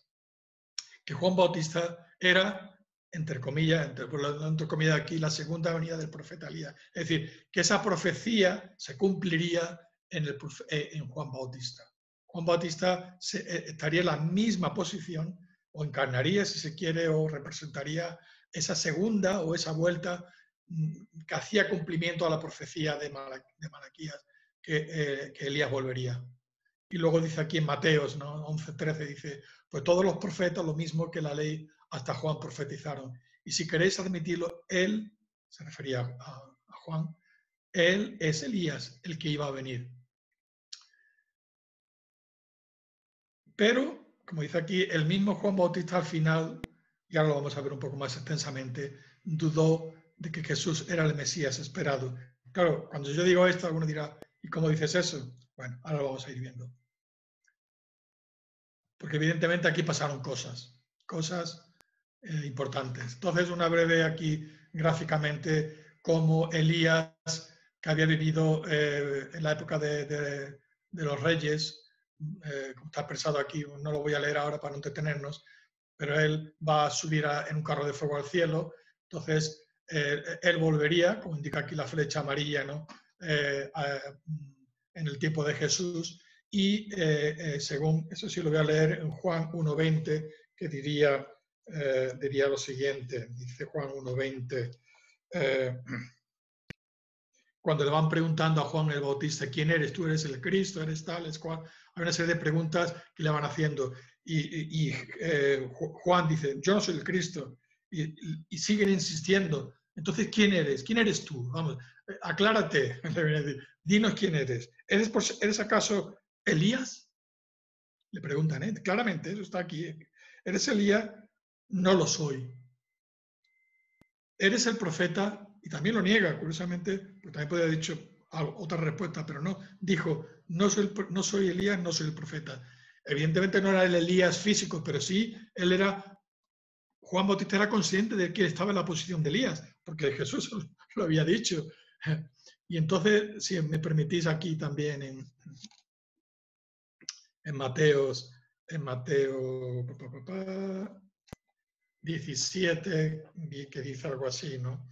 que Juan Bautista era, entre comillas, entre comillas aquí, la segunda venida del profeta Elías. Es decir, que esa profecía se cumpliría en Juan Bautista. Juan Bautista estaría en la misma posición, o encarnaría, si se quiere, o representaría esa segunda o esa vuelta que hacía cumplimiento a la profecía de Malaquías, que Elías volvería. Y luego dice aquí en Mateos, ¿no? 11:13, dice, pues todos los profetas, lo mismo que la ley, hasta Juan profetizaron. Y si queréis admitirlo, él, se refería a Juan, él es Elías, el que iba a venir. Pero, como dice aquí, el mismo Juan Bautista al final, y ahora lo vamos a ver un poco más extensamente, dudó de que Jesús era el Mesías esperado. Claro, cuando yo digo esto, alguno dirá, ¿y cómo dices eso? Bueno, ahora lo vamos a ir viendo. Porque evidentemente aquí pasaron cosas importantes. Entonces, una breve aquí gráficamente cómo Elías, que había vivido en la época de los reyes, como está expresado aquí, no lo voy a leer ahora para no entretenernos, pero él va a subir en un carro de fuego al cielo. Entonces, él volvería, como indica aquí la flecha amarilla, ¿no? En el tiempo de Jesús. Y según, eso sí lo voy a leer en Juan 1:20, que diría lo siguiente, dice Juan 1:20, cuando le van preguntando a Juan el Bautista, ¿quién eres? ¿Tú eres el Cristo? ¿Eres tal? ¿Es cual? Hay una serie de preguntas que le van haciendo. Y Juan dice, yo no soy el Cristo. Y siguen insistiendo. Entonces, ¿quién eres? ¿Quién eres tú? Vamos, aclárate. Dinos quién eres. ¿Eres acaso Elías? Le preguntan, claramente, eso está aquí. ¿Eres Elías? No lo soy. ¿Eres el profeta? Y también lo niega, curiosamente, porque también podría haber dicho otra respuesta, pero no. Dijo, no soy Elías, no soy el profeta. Evidentemente no era el Elías físico, pero sí, Juan Bautista era consciente de que estaba en la posición de Elías, porque Jesús lo había dicho. Y entonces, si me permitís aquí también en Mateo 17, que dice algo así, ¿no?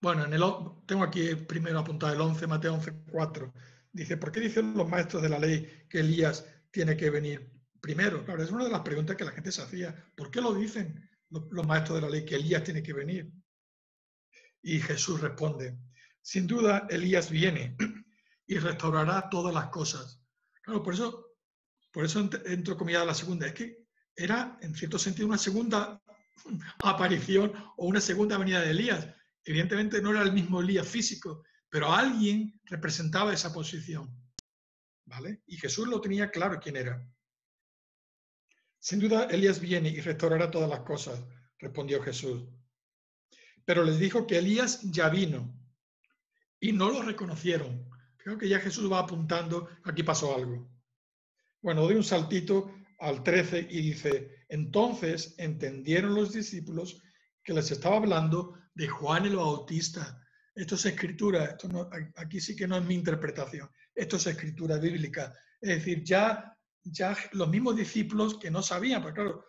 Bueno, tengo aquí primero apuntado el 11, Mateo 11:4. Dice, ¿por qué dicen los maestros de la ley que Elías tiene que venir primero? Claro, es una de las preguntas que la gente se hacía. ¿Por qué lo dicen los maestros de la ley que Elías tiene que venir? Y Jesús responde, sin duda Elías viene y restaurará todas las cosas. Claro, por eso entro comillada la segunda. Es que era, en cierto sentido, una segunda aparición o una segunda venida de Elías. Evidentemente no era el mismo Elías físico, pero alguien representaba esa posición. ¿Vale? Y Jesús lo tenía claro quién era. Sin duda, Elías viene y restaurará todas las cosas, respondió Jesús. Pero les dijo que Elías ya vino y no lo reconocieron. Creo que ya Jesús va apuntando, aquí pasó algo. Bueno, doy un saltito al 13 y dice, entonces entendieron los discípulos que les estaba hablando de Juan el Bautista. Esto es escritura, esto no, aquí sí que no es mi interpretación, esto es escritura bíblica. Es decir, ya los mismos discípulos que no sabían, porque claro,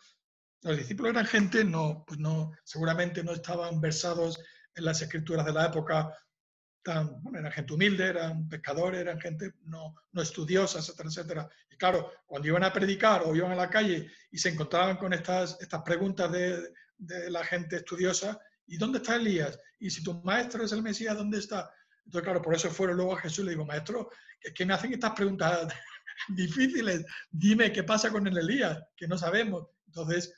los discípulos eran gente, seguramente no estaban versados en las escrituras de la época, eran gente humilde, eran pescadores, eran gente no estudiosa, etcétera, etcétera. Y claro, cuando iban a predicar o iban a la calle y se encontraban con estas preguntas de la gente estudiosa, ¿y dónde está Elías? Y si tu maestro es el Mesías, ¿dónde está? Entonces, claro, por eso fueron luego a Jesús y le digo, maestro, es que me hacen estas preguntas difíciles, dime qué pasa con el Elías, que no sabemos. Entonces,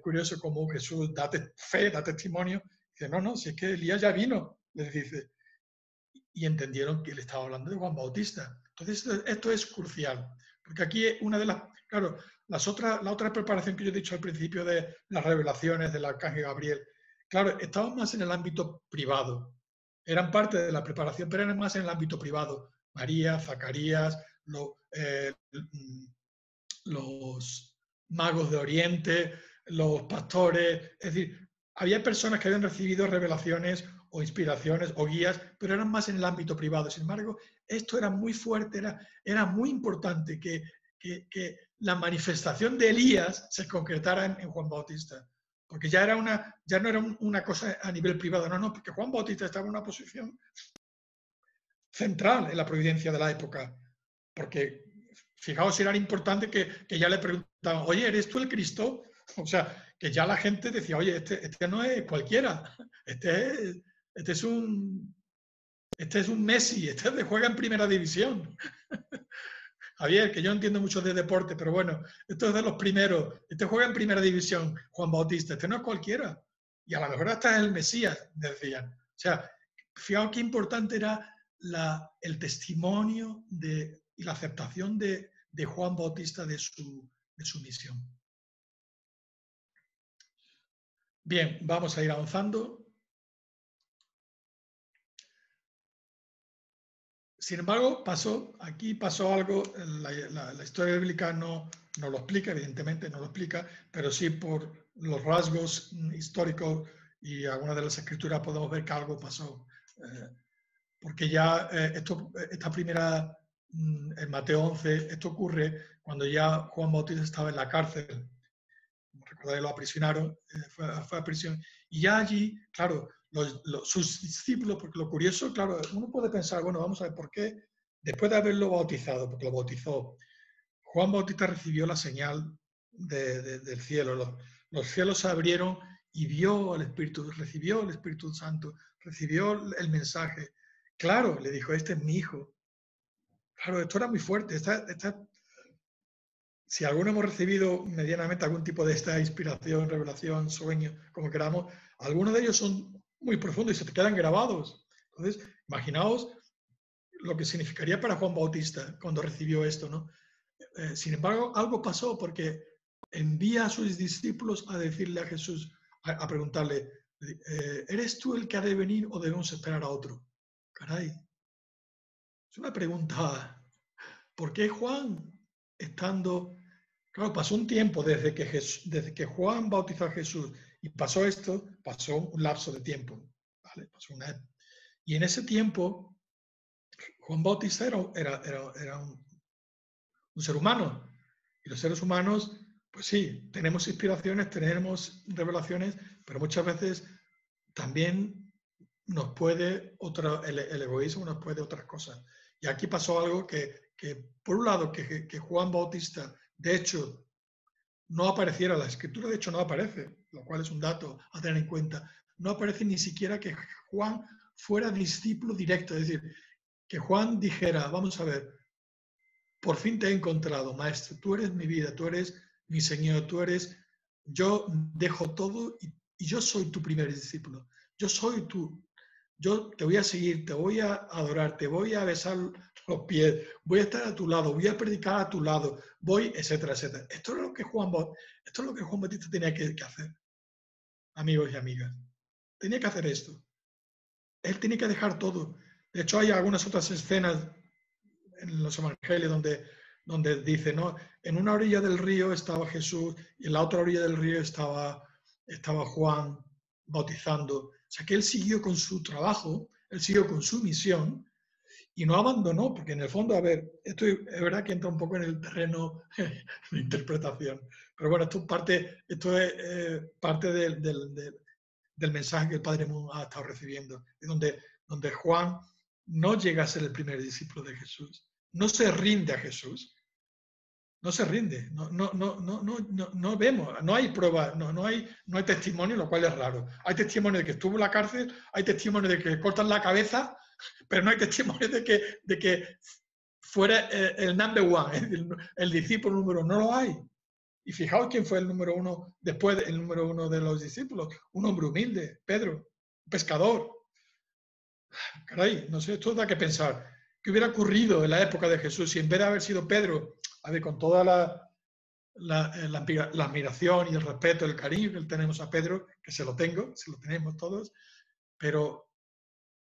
curioso como Jesús da fe, da testimonio, dice, no, si es que Elías ya vino, les dice, y entendieron que él estaba hablando de Juan Bautista. Entonces, esto es crucial, porque aquí una de las, claro, la otra preparación que yo he dicho al principio de las revelaciones del arcángel Gabriel, claro, estaban más en el ámbito privado, eran parte de la preparación, pero eran más en el ámbito privado. María, Zacarías, los magos de Oriente, los pastores, es decir, había personas que habían recibido revelaciones o inspiraciones o guías, pero eran más en el ámbito privado. Sin embargo, esto era muy fuerte, era muy importante que la manifestación de Elías se concretara en Juan Bautista, porque ya no era una cosa a nivel privado, no, porque Juan Bautista estaba en una posición central en la providencia de la época, porque fijaos si era importante que ya le preguntaban, oye, ¿eres tú el Cristo? O sea, que ya la gente decía, oye, este no es cualquiera, este es un Messi, este juega en primera división. Javier, que yo no entiendo mucho de deporte, pero bueno, esto es de los primeros, este juega en primera división, Juan Bautista, este no es cualquiera. Y a lo mejor hasta es el Mesías, decían. O sea, fijaos qué importante era el testimonio y la aceptación de Juan Bautista de su misión. Bien, vamos a ir avanzando. Sin embargo, aquí pasó algo, la historia bíblica no lo explica, evidentemente no lo explica, pero sí por los rasgos históricos y algunas de las escrituras podemos ver que algo pasó. Porque ya esta primera, en Mateo 11, esto ocurre cuando ya Juan Bautista estaba en la cárcel. Recordáis, lo aprisionaron, fue a prisión. Y ya allí, claro, sus discípulos, porque lo curioso, claro, uno puede pensar, bueno, vamos a ver por qué, después de haberlo bautizado, porque lo bautizó, Juan Bautista recibió la señal del cielo, los cielos se abrieron y vio al Espíritu, recibió el Espíritu Santo, recibió el mensaje. Claro, le dijo, este es mi hijo. Claro, esto era muy fuerte. Si alguno hemos recibido medianamente algún tipo de esta inspiración, revelación, sueño, como queramos, algunos de ellos son muy profundos y se te quedan grabados. Entonces, imaginaos lo que significaría para Juan Bautista cuando recibió esto, ¿no? Sin embargo, algo pasó porque envía a sus discípulos a decirle a Jesús, a preguntarle, ¿eres tú el que ha de venir o debemos esperar a otro? Caray, es una pregunta. ¿Por qué Juan, estando... Claro, pasó un tiempo desde que Juan bautizó a Jesús y pasó esto, pasó un lapso de tiempo, ¿vale? Y en ese tiempo, Juan Bautista era un ser humano. Y los seres humanos, pues sí, tenemos inspiraciones, tenemos revelaciones, pero muchas veces también nos puede el egoísmo nos puede otras cosas. Y aquí pasó algo que por un lado, que Juan Bautista, de hecho, no apareciera, la escritura de hecho no aparece, lo cual es un dato a tener en cuenta, no aparece ni siquiera que Juan fuera discípulo directo, es decir, que Juan dijera, vamos a ver, por fin te he encontrado, maestro, tú eres mi vida, tú eres mi Señor, yo dejo todo y yo soy tu primer discípulo, yo te voy a seguir, te voy a adorar, te voy a besar los pies, voy a estar a tu lado, voy a predicar a tu lado, etcétera, etcétera. Esto es lo que Juan Bautista tenía que hacer, amigos y amigas. Tenía que hacer esto. Él tenía que dejar todo. De hecho, hay algunas otras escenas en los evangelios donde dice, ¿no? En una orilla del río estaba Jesús y en la otra orilla del río estaba Juan bautizando. O sea que él siguió con su trabajo, él siguió con su misión y no abandonó, porque en el fondo, a ver, esto es verdad que entra un poco en el terreno de interpretación, pero bueno, esto es parte del mensaje que el Padre Moon ha estado recibiendo, donde Juan no llega a ser el primer discípulo de Jesús, no se rinde a Jesús, no se rinde, no vemos, no hay prueba, no hay testimonio, lo cual es raro. Hay testimonio de que estuvo en la cárcel, hay testimonio de que cortan la cabeza, pero no hay testimonio de que fuera el number one, el discípulo número uno. No lo hay. Y fijaos quién fue el número uno después, el número uno de los discípulos. Un hombre humilde, Pedro, un pescador. Caray, no sé, esto da que pensar. ¿Qué hubiera ocurrido en la época de Jesús si en vez de haber sido Pedro, a ver, con toda la admiración y el respeto, el cariño que tenemos a Pedro, que se lo tenemos todos, pero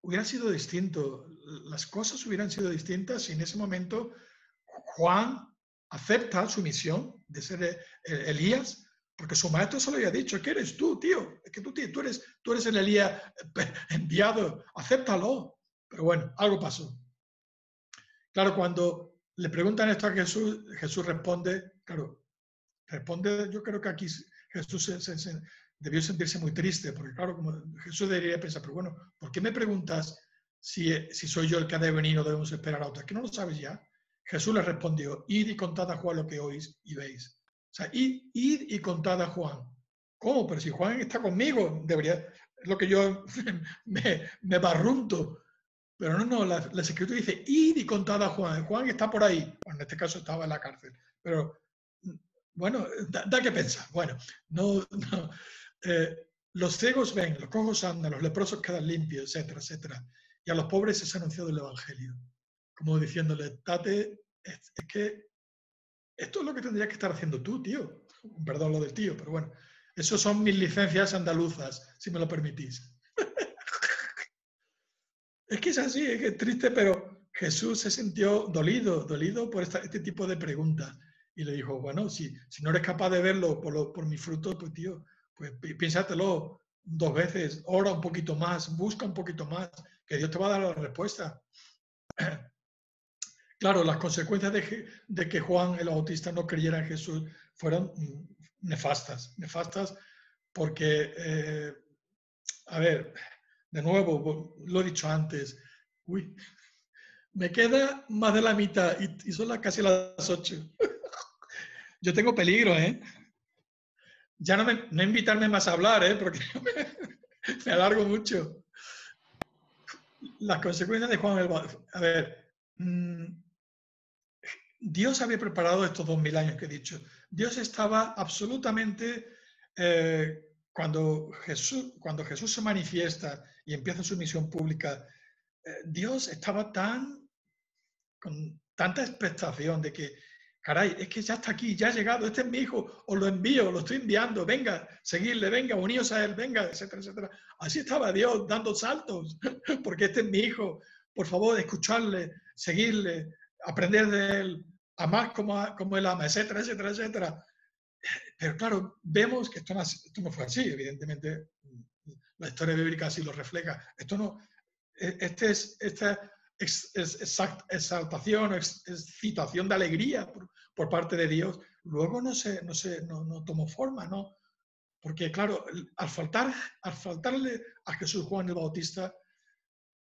hubiera sido distinto, las cosas hubieran sido distintas si en ese momento Juan acepta su misión de ser Elías, porque su maestro se lo había dicho, ¿qué eres tú, tío? Es que tú eres el Elías enviado, acéptalo. Pero bueno, algo pasó. Claro, cuando le preguntan esto a Jesús, Jesús responde, yo creo que aquí Jesús debió sentirse muy triste, porque claro, como Jesús debería pensar, pero bueno, ¿por qué me preguntas si soy yo el que ha de venir o debemos esperar a otro? ¿Es que no lo sabes ya? Jesús le respondió, id y contad a Juan lo que oís y veis. O sea, id y contad a Juan. ¿Cómo? Pero si Juan está conmigo, debería, es lo que yo me barrunto. Pero no, la escritura dice, id y contad a Juan. Juan está por ahí. Bueno, en este caso estaba en la cárcel. Pero bueno, da que pensar. Bueno, los ciegos ven, los cojos andan, los leprosos quedan limpios, etcétera, etcétera. Y a los pobres se les ha anunciado el Evangelio. Como diciéndole, es que esto es lo que tendrías que estar haciendo tú, tío. Perdón lo del tío, pero bueno. Esas son mis licencias andaluzas, si me lo permitís. Es que es así, es que es triste, pero Jesús se sintió dolido por este tipo de preguntas. Y le dijo, bueno, si no eres capaz de verlo por mi fruto, pues tío, pues piénsatelo 2 veces, ora un poquito más, busca un poquito más, que Dios te va a dar la respuesta. Claro, las consecuencias de que Juan el Bautista no creyera en Jesús fueron nefastas porque, a ver, de nuevo, lo he dicho antes, me queda más de la mitad y son casi las 8. Yo tengo peligro, ¿eh? Ya no invitarme más a hablar, ¿eh? Porque me alargo mucho. Las consecuencias de Juan el Bautista. A ver, Dios había preparado estos 2000 años que he dicho. Dios estaba absolutamente, cuando Jesús se manifiesta y empieza su misión pública, Dios estaba con tanta expectación de que, caray, es que ya está aquí, ya ha llegado, este es mi hijo, os lo envío, lo estoy enviando, venga, seguidle, venga, uníos a él, venga, etcétera, etcétera. Así estaba Dios dando saltos, porque este es mi hijo, por favor, escucharle, seguirle, aprender de él, amar como él ama, etcétera, etcétera, etcétera. Pero claro, vemos que esto no fue así, evidentemente, la historia bíblica así lo refleja. Esta exaltación, excitación de alegría por parte de Dios, luego no tomó forma, ¿no? Porque claro, al faltarle a Jesús Juan el Bautista,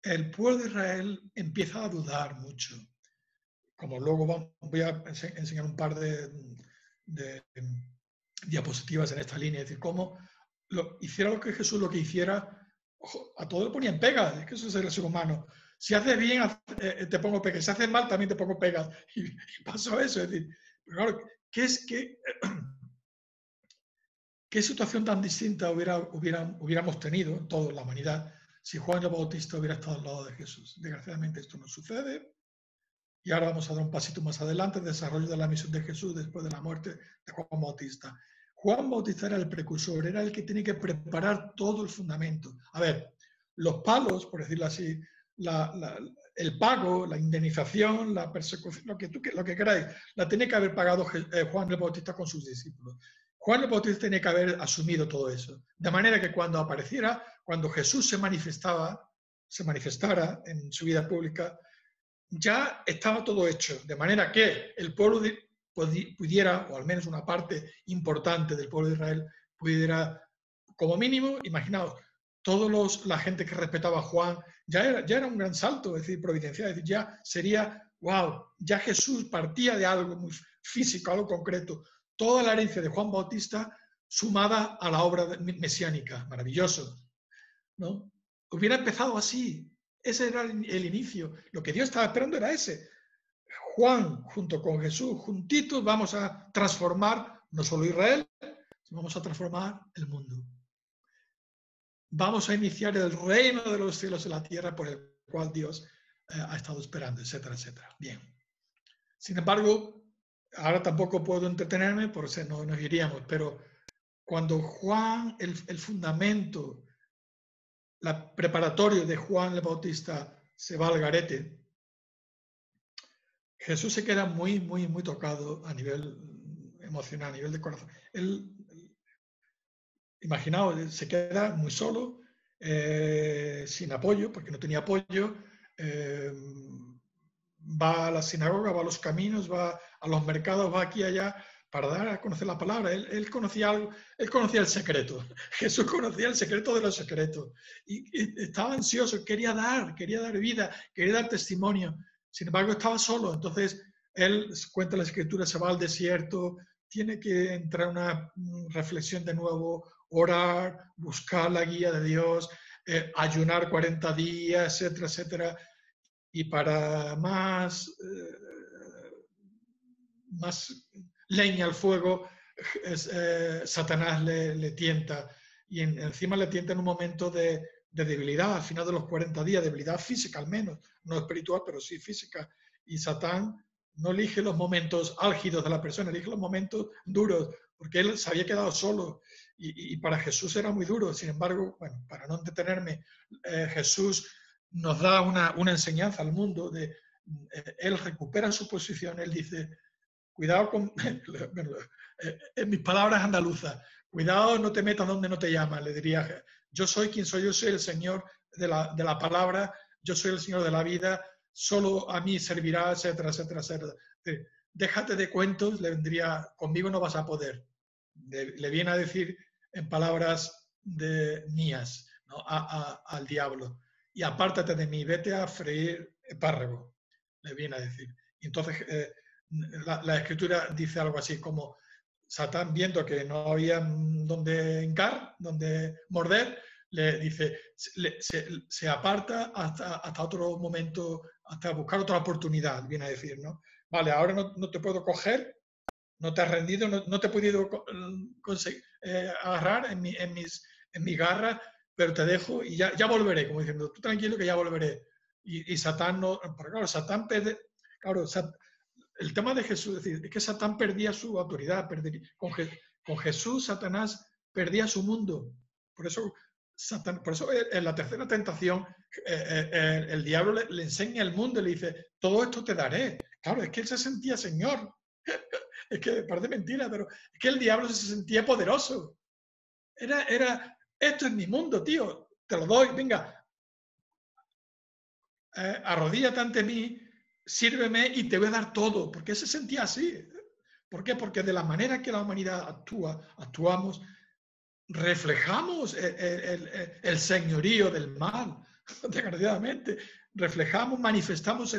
el pueblo de Israel empieza a dudar mucho. Como luego voy a enseñar un par de diapositivas en esta línea, es decir, cómo hiciera lo que Jesús lo que hiciera, a todo le ponían pegas, es que eso es el ser humano. Si haces bien, te pongo pegas, si haces mal, también te pongo pegas. Y pasó eso, es decir, claro, ¿qué situación tan distinta hubiéramos tenido, toda la humanidad, si Juan el Bautista hubiera estado al lado de Jesús? Desgraciadamente esto no sucede. Y ahora vamos a dar un pasito más adelante, el desarrollo de la misión de Jesús después de la muerte de Juan Bautista. Juan Bautista era el precursor, era el que tiene que preparar todo el fundamento. A ver, los palos, por decirlo así, el pago, la indemnización, la persecución, lo que queráis, la tiene que haber pagado Juan el Bautista con sus discípulos. Juan el Bautista tiene que haber asumido todo eso. De manera que cuando apareciera, cuando Jesús se manifestara en su vida pública, ya estaba todo hecho, de manera que el pueblo pudiera, o al menos una parte importante del pueblo de Israel, pudiera, como mínimo, imaginaos, la gente que respetaba a Juan, ya era un gran salto, es decir, providencial, es decir, ya sería, wow, ya Jesús partía de algo muy físico, algo concreto, toda la herencia de Juan Bautista sumada a la obra mesiánica, maravilloso, ¿no? Hubiera empezado así. ese era el inicio. Lo que Dios estaba esperando era ese. Juan, junto con Jesús, juntitos, vamos a transformar no solo Israel, vamos a transformar el mundo. Vamos a iniciar el reino de los cielos y la tierra por el cual Dios ha estado esperando, etcétera, etcétera. Bien. Sin embargo, ahora tampoco puedo entretenerme, por eso no nos iríamos, pero cuando Juan, el fundamento, la preparatorio de Juan el Bautista se va al garete, Jesús se queda muy, muy, muy tocado a nivel emocional, a nivel de corazón. Él, imaginaos, se queda muy solo, sin apoyo, porque no tenía apoyo, va a la sinagoga, va a los caminos, va a los mercados, va aquí y allá para dar a conocer la palabra. Él conocía algo, él conocía el secreto. Jesús conocía el secreto de los secretos y estaba ansioso, quería dar vida, quería dar testimonio. Sin embargo, estaba solo. Entonces, él cuenta la escritura, se va al desierto, tiene que entrar en una reflexión de nuevo, orar, buscar la guía de Dios, ayunar 40 días, etcétera, etcétera. Y para más leña al fuego, Satanás le tienta. Y encima le tienta en un momento de debilidad, al final de los 40 días, debilidad física al menos, no espiritual, pero sí física. Y Satán no elige los momentos álgidos de la persona, elige los momentos duros, porque él se había quedado solo. Y para Jesús era muy duro. Sin embargo, bueno, para no entretenerme, Jesús nos da una enseñanza al mundo de él recupera su posición, él dice, cuidado con, en mis palabras andaluzas, cuidado, no te metas donde no te llaman, le diría, yo soy quien soy, yo soy el Señor de la palabra, yo soy el Señor de la vida, solo a mí servirá, etcétera, etcétera, etcétera. Déjate de cuentos, le vendría, conmigo no vas a poder. Le viene a decir en palabras mías, ¿no? Al diablo. Y apártate de mí, vete a freír espárrago, le viene a decir. Y entonces la escritura dice algo así como Satán, viendo que no había donde hincar, donde morder, le dice, se aparta hasta otro momento, hasta buscar otra oportunidad, viene a decir, ¿no? Vale, ahora no te puedo coger, no te has rendido, no te he podido agarrar en mi garra, pero te dejo y ya volveré, como diciendo, tú tranquilo que ya volveré. Y Satán no, porque claro, Satán pierde, claro, el tema de Jesús es que Satán perdía su autoridad, con Jesús Satanás perdía su mundo. Por eso en la tercera tentación el diablo le enseña el mundo y le dice, todo esto te daré. Claro, es que él se sentía Señor. Es que parece mentira, pero es que el diablo se sentía poderoso. Esto es mi mundo, tío, te lo doy, venga, arrodíllate ante mí, sírveme y te voy a dar todo, porque se sentía así. ¿Por qué? Porque de la manera que la humanidad actuamos, reflejamos el señorío del mal, desgraciadamente. Reflejamos, manifestamos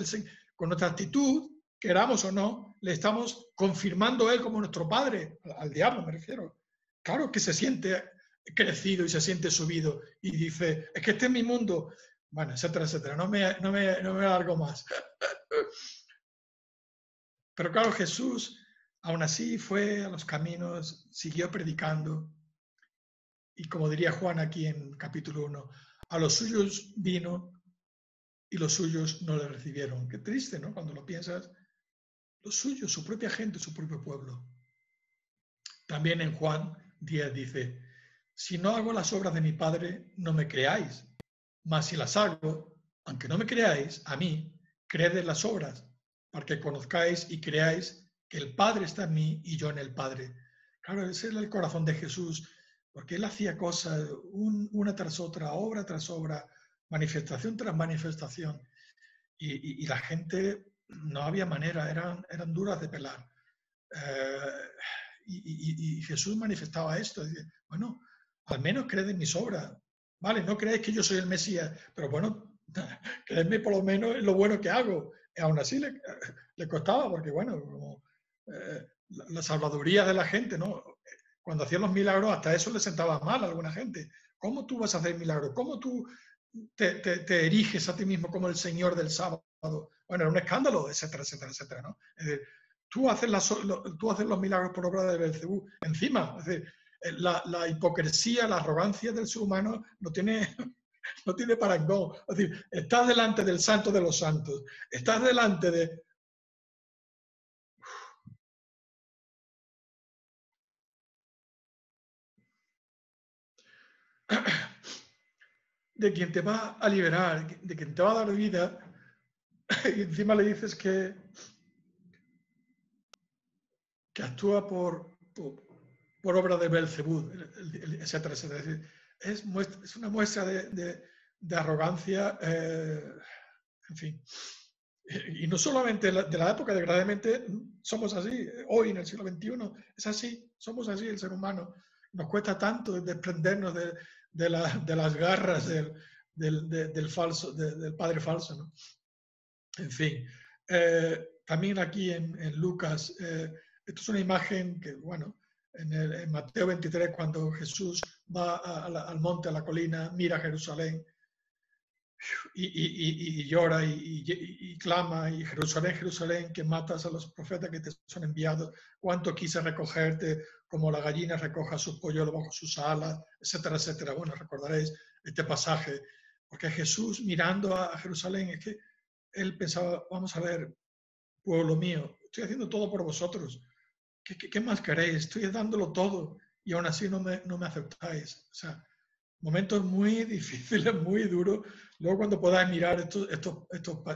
con nuestra actitud, queramos o no, le estamos confirmando a él como nuestro padre, al diablo me refiero. Claro que se siente crecido y se siente subido y dice, es que este es mi mundo. Bueno, etcétera, etcétera. No me alargo más. Pero claro, Jesús aún así fue a los caminos, siguió predicando. Y como diría Juan aquí en capítulo 1, a los suyos vino y los suyos no le recibieron. Qué triste, ¿no? Cuando lo piensas, los suyos, su propia gente, su propio pueblo. También en Juan 10 dice, si no hago las obras de mi Padre, no me creáis. Mas si las hago, aunque no me creáis, a mí, creed en las obras, para que conozcáis y creáis que el Padre está en mí y yo en el Padre. Claro, ese es el corazón de Jesús, porque él hacía cosas una tras otra, obra tras obra, manifestación tras manifestación, y la gente no había manera, eran duras de pelar. Y Jesús manifestaba esto, dice, bueno, al menos creed en mis obras, vale, no creéis que yo soy el Mesías, pero bueno, creedme por lo menos en lo bueno que hago. Y aún así le costaba, porque bueno, como, la salvaduría de la gente, ¿no? Cuando hacían los milagros, hasta eso le sentaba mal a alguna gente. ¿Cómo tú vas a hacer milagros? ¿Cómo tú te eriges a ti mismo como el Señor del sábado. Bueno, era un escándalo, etcétera, etcétera, etcétera, ¿no? Es decir, tú haces los milagros por obra de Beelzebú. Encima, es decir, la hipocresía, la arrogancia del ser humano no tiene parangón. Es decir, estás delante del santo de los santos, estás delante de quien te va a liberar, de quien te va a dar vida, y encima le dices que actúa por obra de Beelzebú, etcétera, etcétera. Es una muestra de arrogancia, en fin. Y no solamente de la época, desgraciadamente somos así, hoy en el siglo XXI, es así, somos así el ser humano. Nos cuesta tanto desprendernos de las garras del falso, del padre falso, ¿no? En fin, también aquí en Lucas, esto es una imagen que, bueno, en Mateo 23, cuando Jesús va al monte, a la colina, mira a Jerusalén y llora y clama, y Jerusalén, Jerusalén, que matas a los profetas que te son enviados, cuánto quise recogerte como la gallina recoja sus polluelos bajo sus alas, etcétera, etcétera. Bueno, recordaréis este pasaje, porque Jesús mirando a Jerusalén, es que él pensaba, vamos a ver, pueblo mío, estoy haciendo todo por vosotros, ¿qué más queréis? Estoy dándolo todo y aún así no me aceptáis. O sea, momentos muy difíciles, muy duros. Luego cuando podáis mirar estos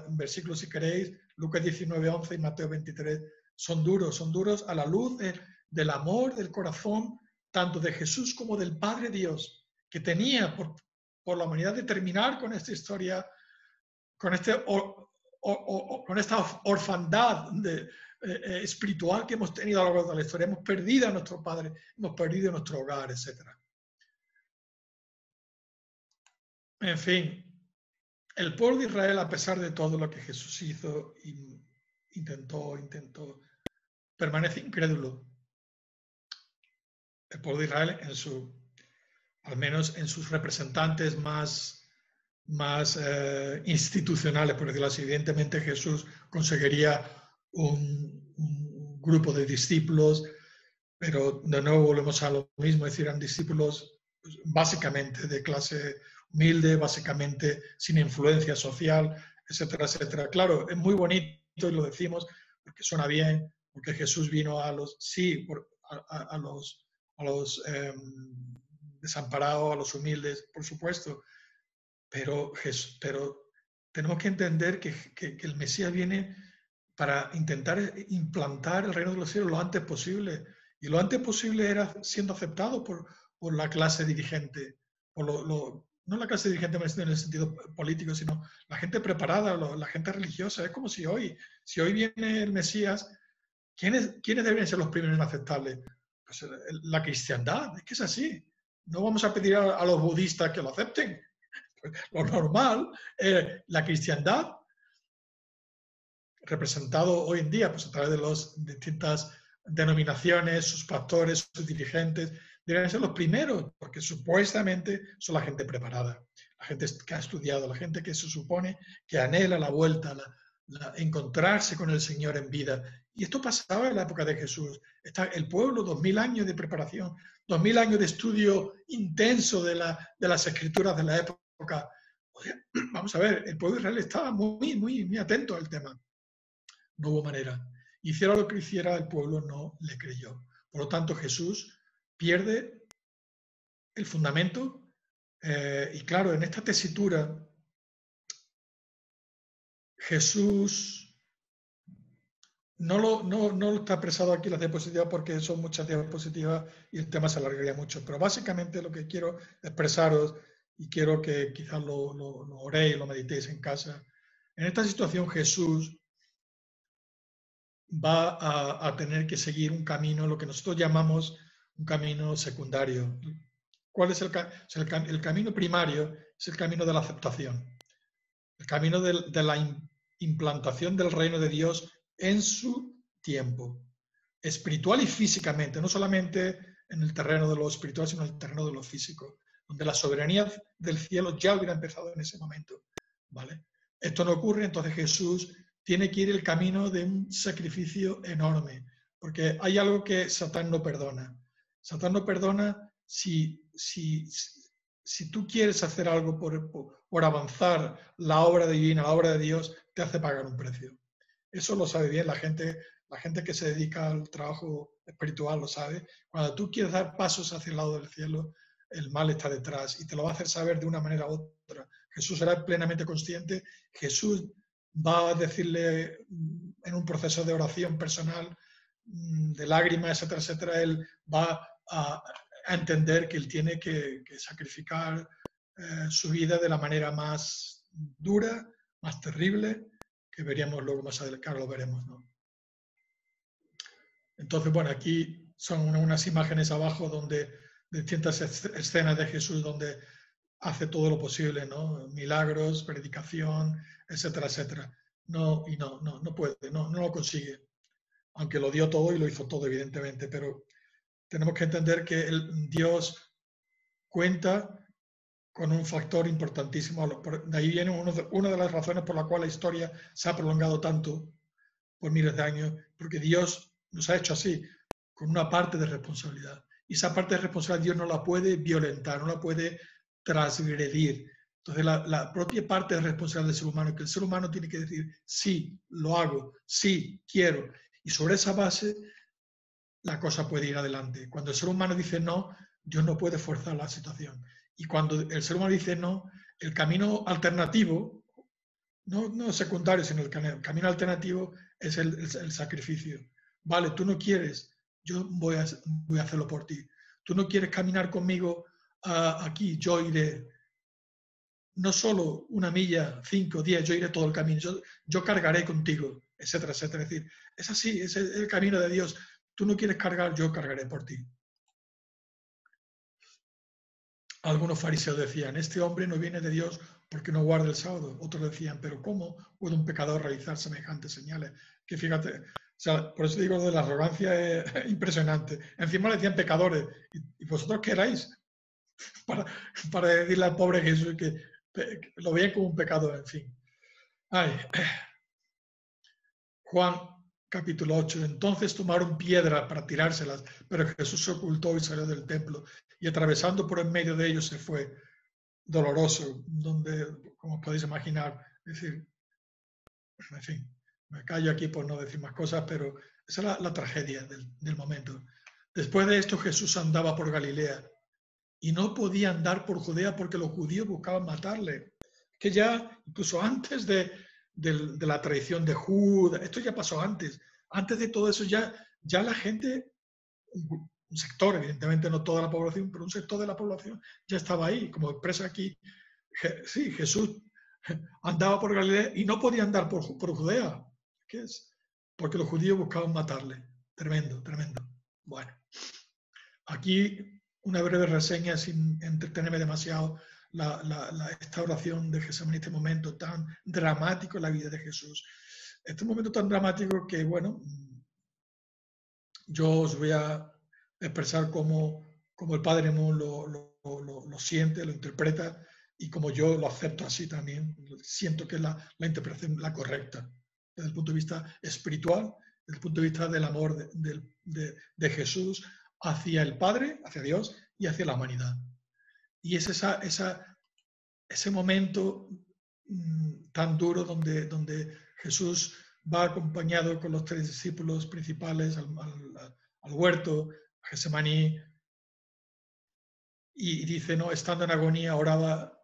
versículos, si queréis, Lucas 19, 11 y Mateo 23, son duros a la luz del amor del corazón, tanto de Jesús como del Padre Dios, que tenía por la humanidad de terminar con esta historia, con esta orfandad espiritual que hemos tenido a lo largo de la historia. Hemos perdido a nuestro Padre, hemos perdido nuestro hogar, etc. En fin, el pueblo de Israel, a pesar de todo lo que Jesús hizo, intentó, permanece incrédulo. El pueblo de Israel, al menos en sus representantes más institucionales, por decirlo así. Evidentemente Jesús conseguiría un grupo de discípulos, pero de nuevo volvemos a lo mismo, es decir, eran discípulos básicamente de clase humilde, básicamente sin influencia social, etcétera, etcétera. Claro, es muy bonito y lo decimos porque suena bien, porque Jesús vino a los desamparados, a los humildes, por supuesto, pero tenemos que entender que el Mesías viene para intentar implantar el reino de los cielos lo antes posible. Y lo antes posible era siendo aceptado por la clase dirigente, no la clase dirigente en el sentido político, sino la gente preparada, la gente religiosa. Es como si hoy viene el Mesías, ¿quiénes deberían ser los primeros en aceptarle? Pues la cristiandad, es que es así. No vamos a pedir a los budistas que lo acepten. Lo normal, la cristiandad, representado hoy en día pues, a través de las distintas denominaciones, sus pastores, sus dirigentes, deben ser los primeros, porque supuestamente son la gente preparada, la gente que ha estudiado, la gente que se supone que anhela la vuelta, encontrarse con el Señor en vida. Y esto pasaba en la época de Jesús. El pueblo, 2000 años de preparación, 2000 años de estudio intenso de las escrituras de la época. Vamos a ver, el pueblo de Israel estaba muy atento al tema. No hubo manera. Hiciera lo que hiciera, el pueblo no le creyó. Por lo tanto, Jesús pierde el fundamento y claro, en esta tesitura, Jesús no está expresado aquí las diapositivas porque son muchas diapositivas y el tema se alargaría mucho, pero básicamente lo que quiero expresaros y quiero que quizás lo oréis, lo meditéis en casa. En esta situación Jesús va a tener que seguir un camino, lo que nosotros llamamos un camino secundario. ¿Cuál es el camino primario? Es el camino de la aceptación, el camino de la implantación del reino de Dios en su tiempo, espiritual y físicamente, no solamente en el terreno de lo espiritual, sino en el terreno de lo físico. donde la soberanía del cielo ya hubiera empezado en ese momento, ¿vale? Esto no ocurre, entonces Jesús tiene que ir el camino de un sacrificio enorme, porque hay algo que Satán no perdona. Satán no perdona si tú quieres hacer algo por avanzar la obra divina, la obra de Dios, te hace pagar un precio. Eso lo sabe bien la gente que se dedica al trabajo espiritual lo sabe. Cuando tú quieres dar pasos hacia el lado del cielo, el mal está detrás y te lo va a hacer saber de una manera u otra. Jesús será plenamente consciente. Jesús va a decirle en un proceso de oración personal, de lágrimas, etcétera, etcétera, él va a entender que él tiene que sacrificar su vida de la manera más dura, más terrible, que veríamos luego más adelante, claro, lo veremos, ¿no? Entonces, bueno, aquí son unas imágenes abajo de distintas escenas de Jesús donde hace todo lo posible, ¿no? Milagros, predicación, etcétera, etcétera. No puede, no lo consigue. Aunque lo dio todo y lo hizo todo, evidentemente, pero tenemos que entender que Dios cuenta con un factor importantísimo. De ahí viene una de las razones por la cual la historia se ha prolongado tanto por miles de años, porque Dios nos ha hecho así, con una parte de responsabilidad. Y esa parte de responsabilidad Dios no la puede violentar, no la puede transgredir. Entonces, la propia parte de responsabilidad del ser humano, que el ser humano tiene que decir, sí, lo hago, sí, quiero. Y sobre esa base, la cosa puede ir adelante. Cuando el ser humano dice no, Dios no puede forzar la situación. Y cuando el ser humano dice no, el camino alternativo, no secundario, sino el camino alternativo es el sacrificio. Vale, tú no quieres, yo voy a hacerlo por ti. Tú no quieres caminar conmigo aquí, yo iré. No solo 1 milla, 5, 10, yo iré todo el camino, yo cargaré contigo, etcétera, etcétera. Es decir, es así, es el camino de Dios. Tú no quieres cargar, yo cargaré por ti. Algunos fariseos decían, este hombre no viene de Dios porque no guarda el sábado. Otros decían, pero ¿cómo puede un pecador realizar semejantes señales? Que fíjate, o sea, por eso digo, lo de la arrogancia es impresionante. Encima le decían pecadores. ¿Y vosotros qué erais? Para decirle al pobre Jesús que lo veían como un pecador, en fin. Ay. Juan capítulo 8. Entonces tomaron piedras para tirárselas, pero Jesús se ocultó y salió del templo, y atravesando por en medio de ellos se fue. Doloroso, donde, como podéis imaginar, es decir, en fin, me callo aquí por no decir más cosas, pero esa es la tragedia del momento. Después de esto, Jesús andaba por Galilea y no podía andar por Judea porque los judíos buscaban matarle. Que ya, incluso antes de la traición de Judas, esto ya pasó antes. Antes de todo eso, ya la gente, un sector, evidentemente no toda la población, pero un sector de la población ya estaba ahí, como expresa aquí. Sí, Jesús andaba por Galilea y no podía andar por Judea. ¿Qué es? Porque los judíos buscaban matarle. Tremendo, tremendo. Bueno, aquí una breve reseña sin entretenerme demasiado. Esta oración de Getsemaní, este momento tan dramático en la vida de Jesús. Este momento tan dramático que, bueno, yo os voy a expresar cómo el Padre Moon lo siente, lo interpreta, y como yo lo acepto así también. Siento que es la interpretación la correcta, desde el punto de vista espiritual, desde el punto de vista del amor de Jesús hacia el Padre, hacia Dios y hacia la humanidad. Y es ese momento tan duro donde Jesús va acompañado con los 3 discípulos principales al huerto, a Getsemaní, y dice, no, estando en agonía, oraba,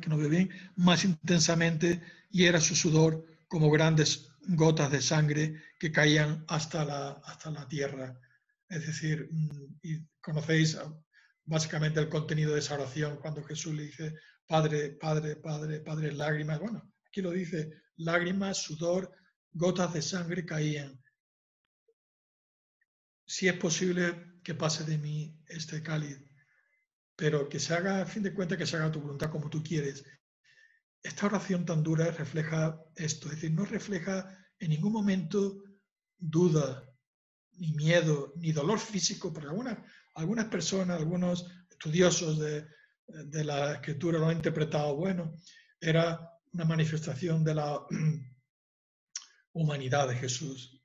que no veo bien, más intensamente, y era su sudor como grandes gotas de sangre que caían hasta la tierra. Es decir, y conocéis básicamente el contenido de esa oración cuando Jesús le dice, Padre, Padre, Padre, Padre, lágrimas. Bueno, aquí lo dice, lágrimas, sudor, gotas de sangre caían. Si es posible que pase de mí este cáliz, pero que se haga, a fin de cuentas, que se haga tu voluntad como tú quieres. Esta oración tan dura refleja esto, es decir, no refleja en ningún momento duda, ni miedo, ni dolor físico, porque algunas personas, algunos estudiosos de la escritura lo han interpretado, bueno, era una manifestación de la humanidad de Jesús.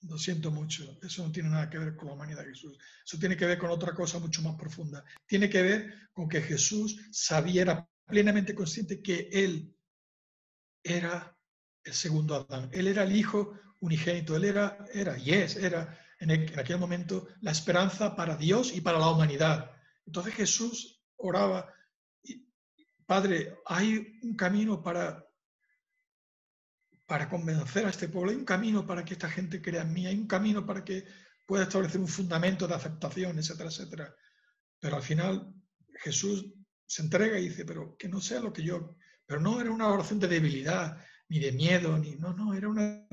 Lo siento mucho, eso no tiene nada que ver con la humanidad de Jesús. Eso tiene que ver con otra cosa mucho más profunda. Tiene que ver con que Jesús sabía, era plenamente consciente que Él era el segundo Adán. Él era el Hijo unigénito. Él era en aquel momento la esperanza para Dios y para la humanidad. Entonces Jesús oraba, Padre, hay un camino para convencer a este pueblo, hay un camino para que esta gente crea en mí, hay un camino para que pueda establecer un fundamento de aceptación, etcétera, etcétera. Pero al final Jesús se entrega y dice, pero que no sea lo que yo... Pero no era una oración de debilidad, ni de miedo, no, era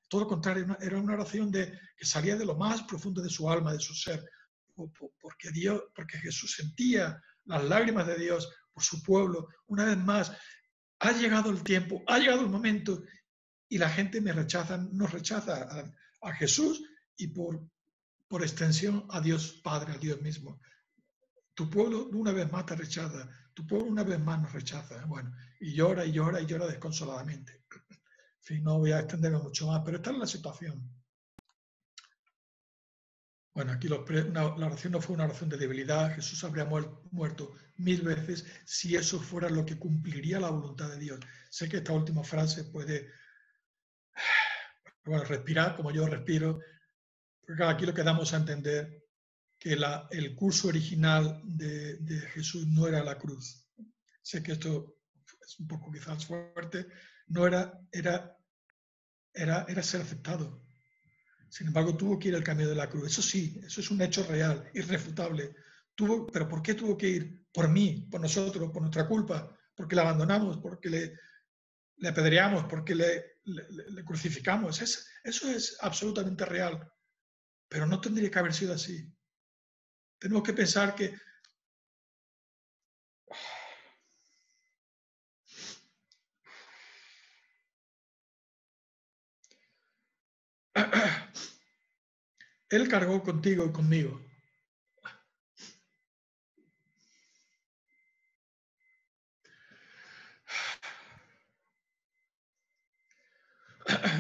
todo lo contrario, era una oración que salía de lo más profundo de su alma, de su ser, porque Jesús sentía las lágrimas de Dios por su pueblo. Una vez más, ha llegado el tiempo, ha llegado el momento, y la gente nos rechaza a Jesús y por extensión a Dios Padre, a Dios mismo. Tu pueblo una vez más te rechaza, tu pueblo una vez más nos rechaza. Bueno, y llora y llora y llora desconsoladamente. En fin, no voy a extenderme mucho más, pero esta es la situación. Bueno, aquí la oración no fue una oración de debilidad. Jesús habría muerto 1000 veces si eso fuera lo que cumpliría la voluntad de Dios. Sé que esta última frase puede... Bueno, respirar como yo respiro, porque aquí lo que damos a entender que el curso original de Jesús no era la cruz. Sé que esto es un poco quizás fuerte, no era ser aceptado. Sin embargo, tuvo que ir el camino de la cruz. Eso sí, eso es un hecho real, irrefutable. Pero ¿por qué tuvo que ir? Por mí, por nosotros, por nuestra culpa, porque le abandonamos, porque le apedreamos, porque le crucificamos. Eso es absolutamente real, pero no tendría que haber sido así. Tenemos que pensar que Él cargó contigo y conmigo.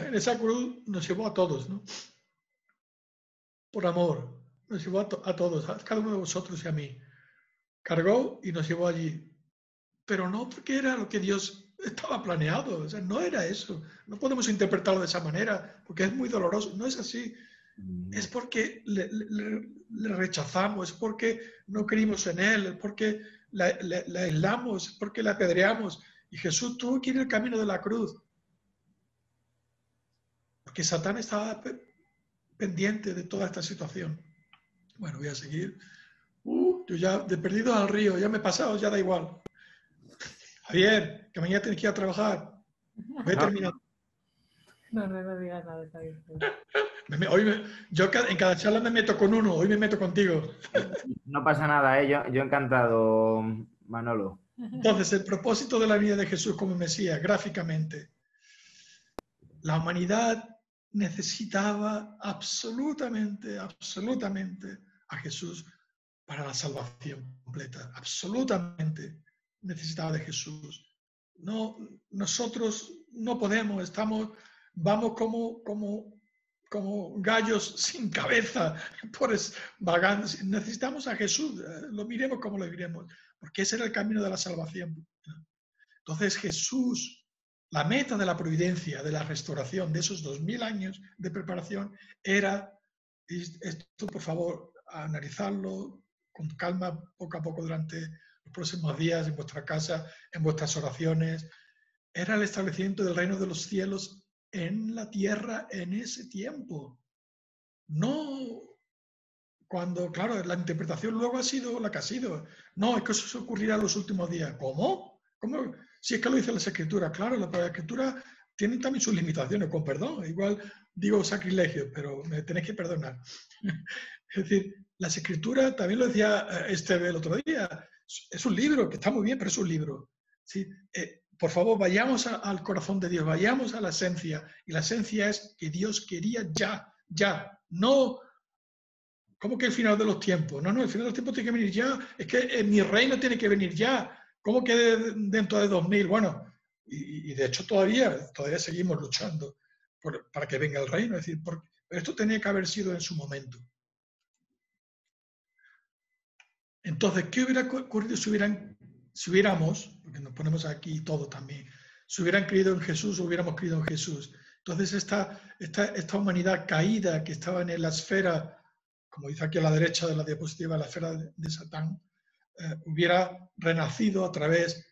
En esa cruz nos llevó a todos, ¿no? Por amor, nos llevó a todos, a cada uno de vosotros y a mí. Cargó y nos llevó allí. Pero no porque era lo que Dios estaba planeado, o sea, no era eso. No podemos interpretarlo de esa manera, porque es muy doloroso. No es así. Es porque le rechazamos, es porque no creímos en Él, es porque le aislamos, es porque le apedreamos. Y Jesús tuvo que ir el camino de la cruz. Porque Satán estaba pendiente de toda esta situación. Bueno, voy a seguir. Yo ya de perdido al río, ya me he pasado, ya da igual. Javier, que mañana tienes que ir a trabajar. Voy a terminar. No digas nada, está bien. Yo en cada charla me meto con uno, hoy me meto contigo. No pasa nada, yo encantado, Manolo. Entonces, el propósito de la vida de Jesús como Mesías, gráficamente. La humanidad necesitaba absolutamente a Jesús para la salvación completa. Absolutamente necesitaba de Jesús. No, nosotros no podemos, vamos como gallos sin cabeza, vagando. Necesitamos a Jesús, lo miremos como lo miremos, porque ese era el camino de la salvación. Entonces Jesús, la meta de la providencia, de la restauración, de esos 2000 años de preparación, era, esto por favor, analizarlo con calma, poco a poco durante los próximos días, en vuestra casa, en vuestras oraciones, era el establecimiento del reino de los cielos en la tierra en ese tiempo. No cuando, claro, la interpretación luego ha sido la que ha sido. No, es que eso ocurrirá en los últimos días. ¿Cómo? ¿Cómo? Si es que lo dice las escrituras. Claro, las escrituras tienen también sus limitaciones, con perdón. Igual digo sacrilegio, pero me tenéis que perdonar. Es decir, las escrituras, también lo decía Esteve el otro día, es un libro, que está muy bien, pero es un libro. ¿Sí? Por favor, vayamos al corazón de Dios, vayamos a la esencia. Y la esencia es que Dios quería ya, no ¿Cómo que el final de los tiempos? No, el final de los tiempos tiene que venir ya. Es que mi reino tiene que venir ya. ¿Cómo que dentro de 2000? Bueno, y de hecho todavía seguimos luchando para que venga el reino. Es decir, pero esto tenía que haber sido en su momento. Entonces, ¿qué hubiera ocurrido si hubiéramos, porque nos ponemos aquí todo también, si hubieran creído en Jesús o hubiéramos creído en Jesús? Entonces, esta humanidad caída que estaba en la esfera, como dice aquí a la derecha de la diapositiva, la esfera de Satán, hubiera renacido a través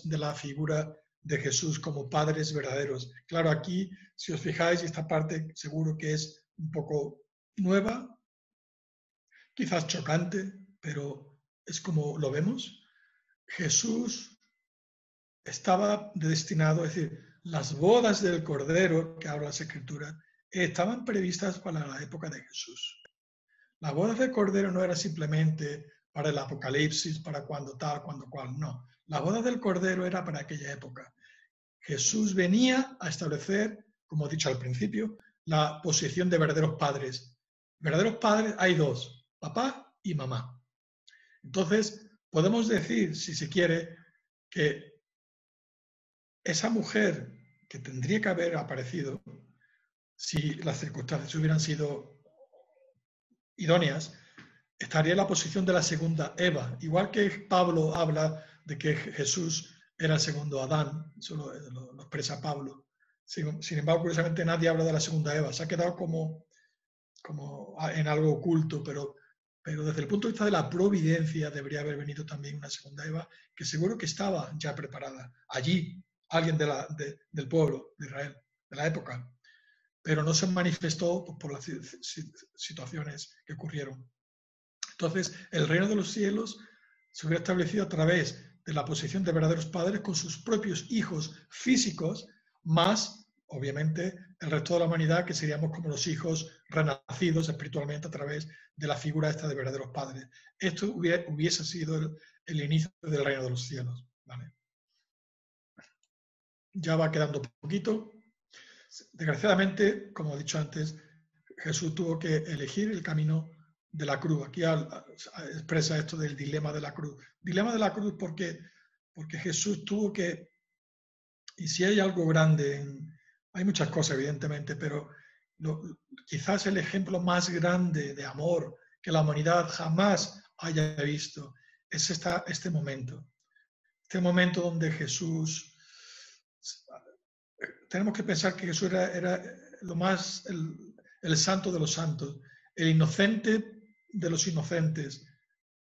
de la figura de Jesús como padres verdaderos. Claro, aquí, si os fijáis, esta parte seguro que es un poco nueva, quizás chocante, pero es como lo vemos. Jesús estaba destinado, es decir, las bodas del Cordero, que habla las Escrituras, estaban previstas para la época de Jesús. Las bodas del Cordero no era simplemente para el Apocalipsis, para cuando tal, cuando cual, no. Las bodas del Cordero era para aquella época. Jesús venía a establecer, como he dicho al principio, la posición de verdaderos padres. Verdaderos padres hay dos, papá y mamá. Entonces, podemos decir, si se quiere, que esa mujer que tendría que haber aparecido, si las circunstancias hubieran sido idóneas, estaría en la posición de la segunda Eva. Igual que Pablo habla de que Jesús era el segundo Adán, eso lo expresa Pablo. Sin embargo, curiosamente nadie habla de la segunda Eva. Se ha quedado como en algo oculto, pero desde el punto de vista de la providencia debería haber venido también una segunda Eva, que seguro que estaba ya preparada. Allí, alguien del pueblo de Israel, de la época, pero no se manifestó por las situaciones que ocurrieron. Entonces, el reino de los cielos se hubiera establecido a través de la posición de verdaderos padres con sus propios hijos físicos, más, obviamente, el resto de la humanidad, que seríamos como los hijos renacidos espiritualmente a través de la figura esta de verdaderos padres. Esto hubiese sido el inicio del reino de los cielos. ¿Vale? Ya va quedando poquito. Desgraciadamente, como he dicho antes, Jesús tuvo que elegir el camino de la cruz. Aquí expresa esto del dilema de la cruz. Dilema de la cruz porque Jesús tuvo que, y si hay algo grande, hay muchas cosas evidentemente, pero quizás el ejemplo más grande de amor que la humanidad jamás haya visto es este momento. Este momento donde Jesús, tenemos que pensar que Jesús era lo más, el santo de los santos, el inocente de los inocentes,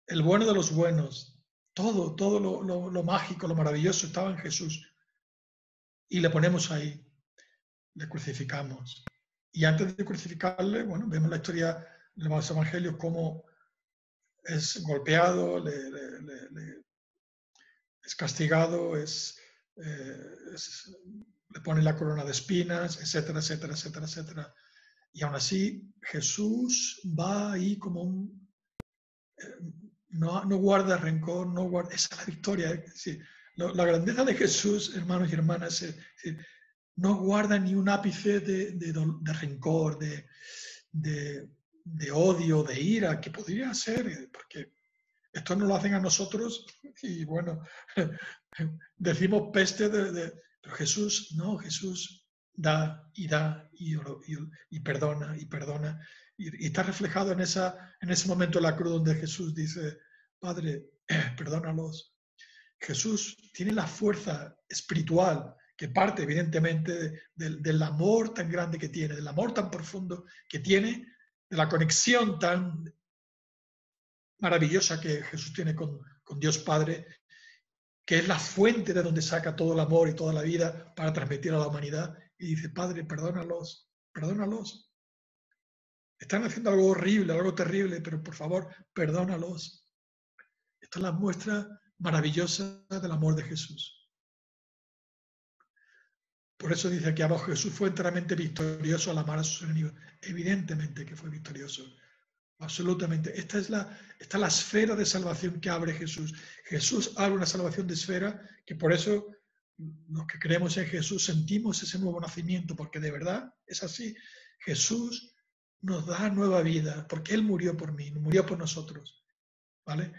el bueno de los buenos, todo lo mágico, lo maravilloso estaba en Jesús. Y le ponemos ahí, le crucificamos. Y antes de crucificarle, bueno, vemos la historia de los evangelios, cómo es golpeado, es castigado, le ponen la corona de espinas, etcétera, etcétera, etcétera, etcétera. Y aún así, Jesús va ahí como no guarda rencor, no guarda, esa es la victoria. Sí, la grandeza de Jesús, hermanos y hermanas, no guarda ni un ápice de rencor, de odio, de ira, que podría ser, porque esto no lo hacen a nosotros y bueno, decimos peste pero Jesús, no, Jesús da y perdona y perdona. Y está reflejado en ese momento de la cruz donde Jesús dice, Padre, perdónalos. Jesús tiene la fuerza espiritual que parte evidentemente del amor tan grande que tiene, del amor tan profundo que tiene, de la conexión tan maravillosa que Jesús tiene con Dios Padre, que es la fuente de donde saca todo el amor y toda la vida para transmitir a la humanidad. Y dice, Padre, perdónalos, perdónalos. Están haciendo algo horrible, algo terrible, pero por favor, perdónalos. Esta es la muestra maravillosa del amor de Jesús. Por eso dice aquí abajo, Jesús fue enteramente victorioso al amar a sus enemigos. Evidentemente que fue victorioso. Absolutamente. Esta es la esfera de salvación que abre Jesús. Jesús abre una salvación de esfera que por eso los que creemos en Jesús sentimos ese nuevo nacimiento, porque de verdad es así. Jesús nos da nueva vida, porque Él murió por mí, murió por nosotros, ¿vale?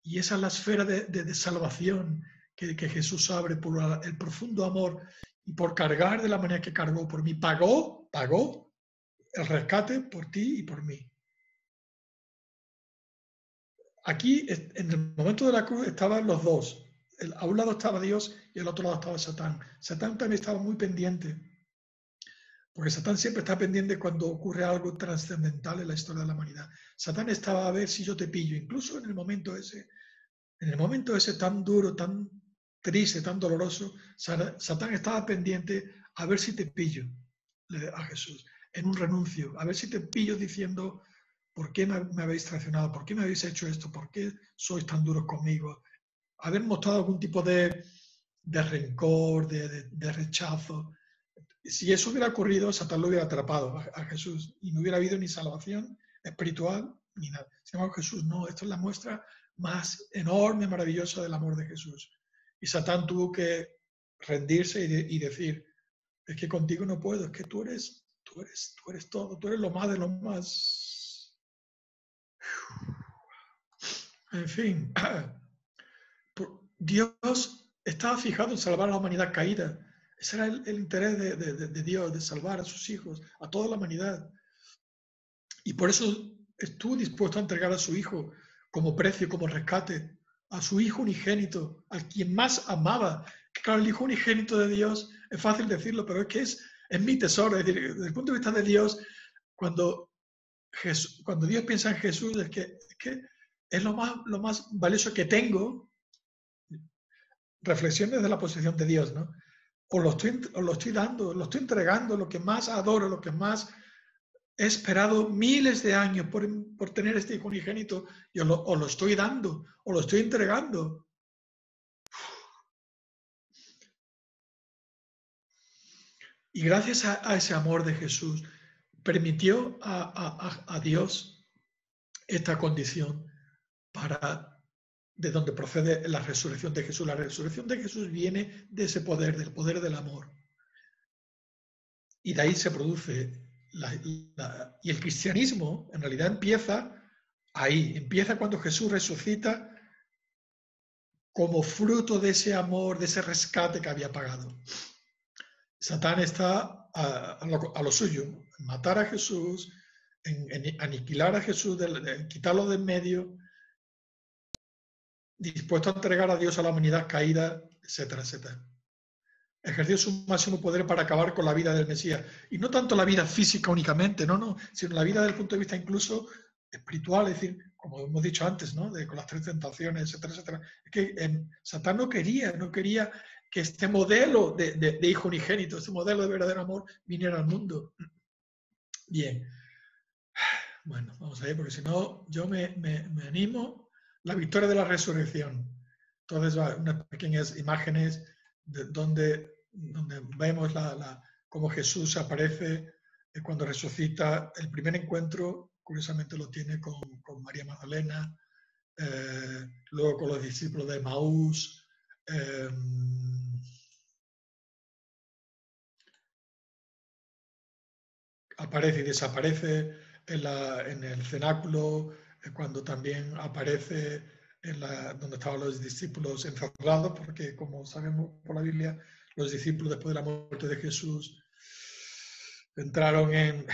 Y esa es la esfera de salvación que Jesús abre por el profundo amor y por cargar de la manera que cargó por mí. Pagó el rescate por ti y por mí. Aquí, en el momento de la cruz, estaban los dos. A un lado estaba Dios y al otro lado estaba Satán. Satán también estaba muy pendiente, porque Satán siempre está pendiente cuando ocurre algo trascendental en la historia de la humanidad. Satán estaba a ver si yo te pillo, incluso en el momento ese tan duro, tan triste, tan doloroso, Satán estaba pendiente a ver si te pillo a Jesús, en un renuncio, a ver si te pillo diciendo, ¿por qué me habéis traicionado? ¿Por qué me habéis hecho esto? ¿Por qué sois tan duros conmigo? Haber mostrado algún tipo de rencor, de rechazo. Si eso hubiera ocurrido, Satán lo hubiera atrapado a Jesús y no hubiera habido ni salvación espiritual ni nada. Sin embargo, Jesús no. Esto es la muestra más enorme, maravillosa del amor de Jesús. Y Satán tuvo que rendirse y decir, es que contigo no puedo, es que tú eres todo, tú eres lo más de lo más. En fin, Dios estaba fijado en salvar a la humanidad caída. Ese era el interés de Dios, de salvar a sus hijos, a toda la humanidad. Y por eso estuvo dispuesto a entregar a su hijo como precio, como rescate, a su hijo unigénito, al quien más amaba. Que claro, el hijo unigénito de Dios, es fácil decirlo, pero es que es mi tesoro. Es decir, desde el punto de vista de Dios, cuando Dios piensa en Jesús, es que es lo más valioso que tengo. Reflexiones de la posición de Dios, ¿no? Os lo estoy dando, lo estoy entregando, lo que más adoro, lo que más he esperado miles de años por tener este hijo unigénito, y os lo estoy dando, os lo estoy entregando. Y gracias a ese amor de Jesús, permitió a Dios esta condición de donde procede la resurrección de Jesús. La resurrección de Jesús viene de ese poder, del poder del amor. Y de ahí se produce y el cristianismo en realidad empieza ahí, empieza cuando Jesús resucita como fruto de ese amor, de ese rescate que había pagado. Satán está a lo suyo, en matar a Jesús, en aniquilar a Jesús, en quitarlo de en medio, dispuesto a entregar a Dios a la humanidad caída, etcétera, etcétera. Ejerció su máximo poder para acabar con la vida del Mesías. Y no tanto la vida física únicamente, no, sino la vida desde el punto de vista incluso espiritual, es decir, como hemos dicho antes, ¿no? Con las 3 tentaciones, etcétera, etcétera. Es que Satán no quería que este modelo de hijo unigénito, este modelo de verdadero amor viniera al mundo. Bien. Bueno, vamos a ir, porque si no, yo me animo. La victoria de la resurrección. Entonces, unas pequeñas imágenes donde vemos cómo Jesús aparece cuando resucita. El primer encuentro, curiosamente, lo tiene con María Magdalena, luego con los discípulos de Maús. Aparece y desaparece en el cenáculo, cuando también aparece donde estaban los discípulos encerrados, porque como sabemos por la Biblia, los discípulos después de la muerte de Jesús entraron en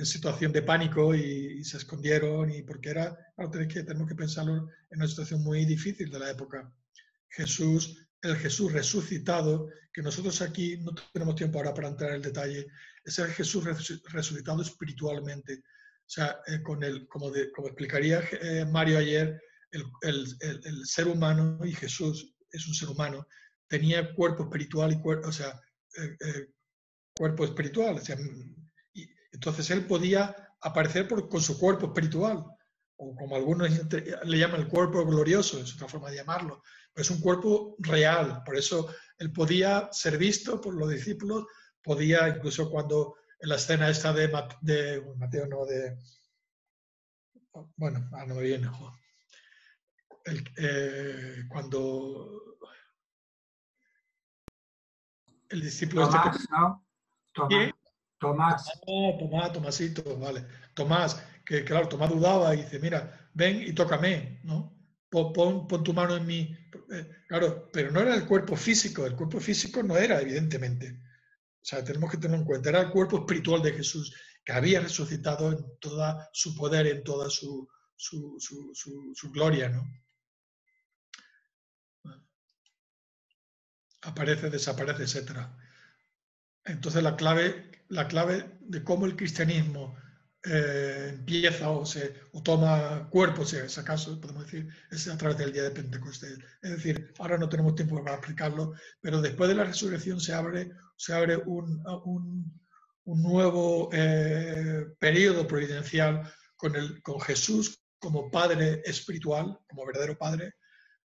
situación de pánico y se escondieron, y porque tenemos que pensarlo en una situación muy difícil de la época. El Jesús resucitado, que nosotros aquí no tenemos tiempo ahora para entrar en el detalle, es el Jesús resucitado espiritualmente. O sea, como explicaría Mario ayer, el ser humano, y Jesús es un ser humano, tenía cuerpo espiritual y cuerpo espiritual. O sea, y entonces él podía aparecer con su cuerpo espiritual, o como algunos le llaman el cuerpo glorioso, es otra forma de llamarlo, pero es un cuerpo real. Por eso él podía ser visto por los discípulos, podía incluso cuando en la escena esta de Mateo, no, bueno, no me viene, cuando el discípulo Tomás, ¿no? Tomás. Tomás. Tomasito, vale. Tomás, que claro, Tomás dudaba y dice, mira, ven y tócame, ¿no? Pon tu mano en mí. Claro, pero no era el cuerpo físico no era, evidentemente. O sea, tenemos que tener en cuenta, era el cuerpo espiritual de Jesús, que había resucitado en toda su poder, en toda su gloria, ¿no? Aparece, desaparece, etc. Entonces la clave de cómo el cristianismo empieza o toma cuerpo, si es acaso podemos decir, es a través del día de Pentecostés. Es decir, ahora no tenemos tiempo para explicarlo, pero después de la resurrección se abre un nuevo periodo providencial con Jesús como Padre espiritual, como verdadero Padre,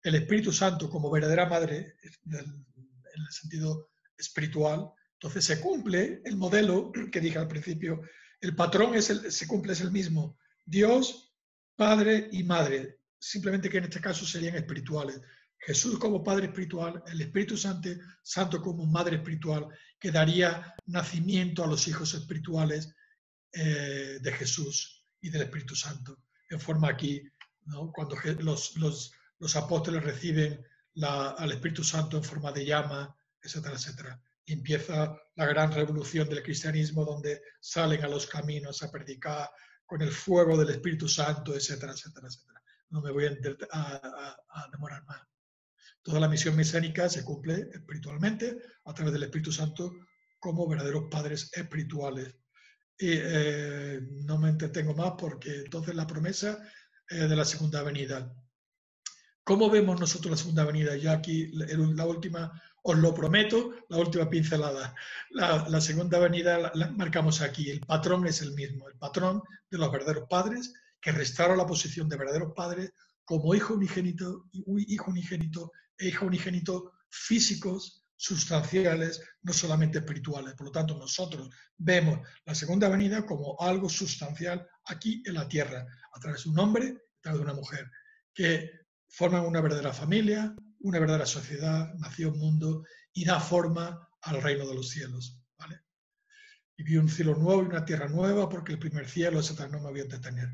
el Espíritu Santo como verdadera Madre, en el sentido espiritual. Entonces se cumple el modelo que dije al principio. El patrón se cumple, es el mismo. Dios, Padre y Madre. Simplemente que en este caso serían espirituales. Jesús como Padre espiritual, el Espíritu Santo como Madre espiritual, que daría nacimiento a los hijos espirituales de Jesús y del Espíritu Santo. En forma aquí, ¿no? Cuando los apóstoles reciben al Espíritu Santo en forma de llama, etcétera, etcétera. Y empieza la gran revolución del cristianismo, donde salen a los caminos a predicar con el fuego del Espíritu Santo, etcétera, etcétera, etcétera. No me voy a demorar más. Toda la misión mesiánica se cumple espiritualmente a través del Espíritu Santo como verdaderos padres espirituales. Y no me entretengo más porque entonces la promesa de la segunda venida. ¿Cómo vemos nosotros la segunda venida? Ya aquí la última, os lo prometo, la última pincelada. La segunda venida la marcamos aquí. El patrón es el mismo, el patrón de los verdaderos padres que restaura la posición de verdaderos padres como hijo unigénito e hijo unigénito físicos, sustanciales, no solamente espirituales. Por lo tanto, nosotros vemos la segunda venida como algo sustancial aquí en la tierra, a través de un hombre, a través de una mujer, que forman una verdadera familia, una verdadera sociedad, nación, mundo, y da forma al reino de los cielos. ¿Vale? Y vi un cielo nuevo y una tierra nueva, porque el primer cielo, etcétera, no me voy a entretener.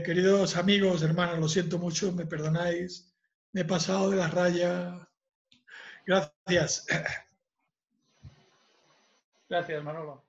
Queridos amigos, hermanos, lo siento mucho, me perdonáis, me he pasado de la raya. Gracias. Gracias, Manolo.